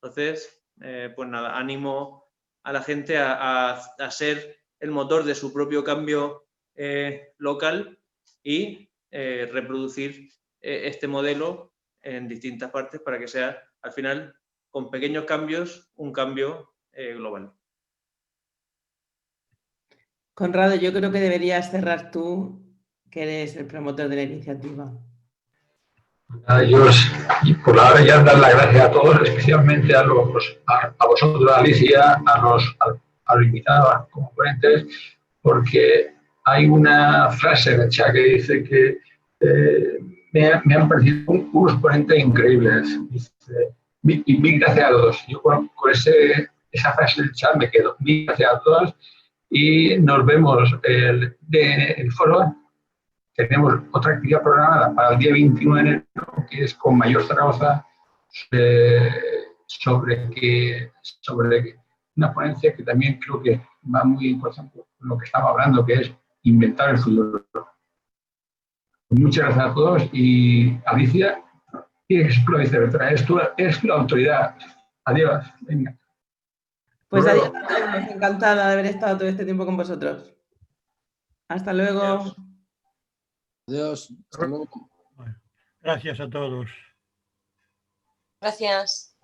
Entonces, pues nada, animo a la gente a ser el motor de su propio cambio local y reproducir este modelo en distintas partes para que sea, al final, con pequeños cambios, un cambio global. Conrado, yo creo que deberías cerrar tú, que eres el promotor de la iniciativa. Y por ahora ya dar las gracias a todos, especialmente a vosotros, Alicia, a los invitados, como ponentes, porque hay una frase en el chat que dice que me han parecido unos ponentes increíbles. Dice, y mil gracias a todos. Yo con esa frase del chat me quedo. Mil gracias a todos y nos vemos en el foro. Tenemos otra actividad programada para el día 21 de enero, que es con Mayor Zaragoza, sobre una ponencia que también creo que va muy importante con lo que estamos hablando, que es inventar el futuro. Muchas gracias a todos y Alicia, eres tu autoridad. Adiós. Venga. Pues adiós a todos, encantada de haber estado todo este tiempo con vosotros. Hasta luego. Adiós. Adiós. Hasta luego. Gracias a todos. Gracias.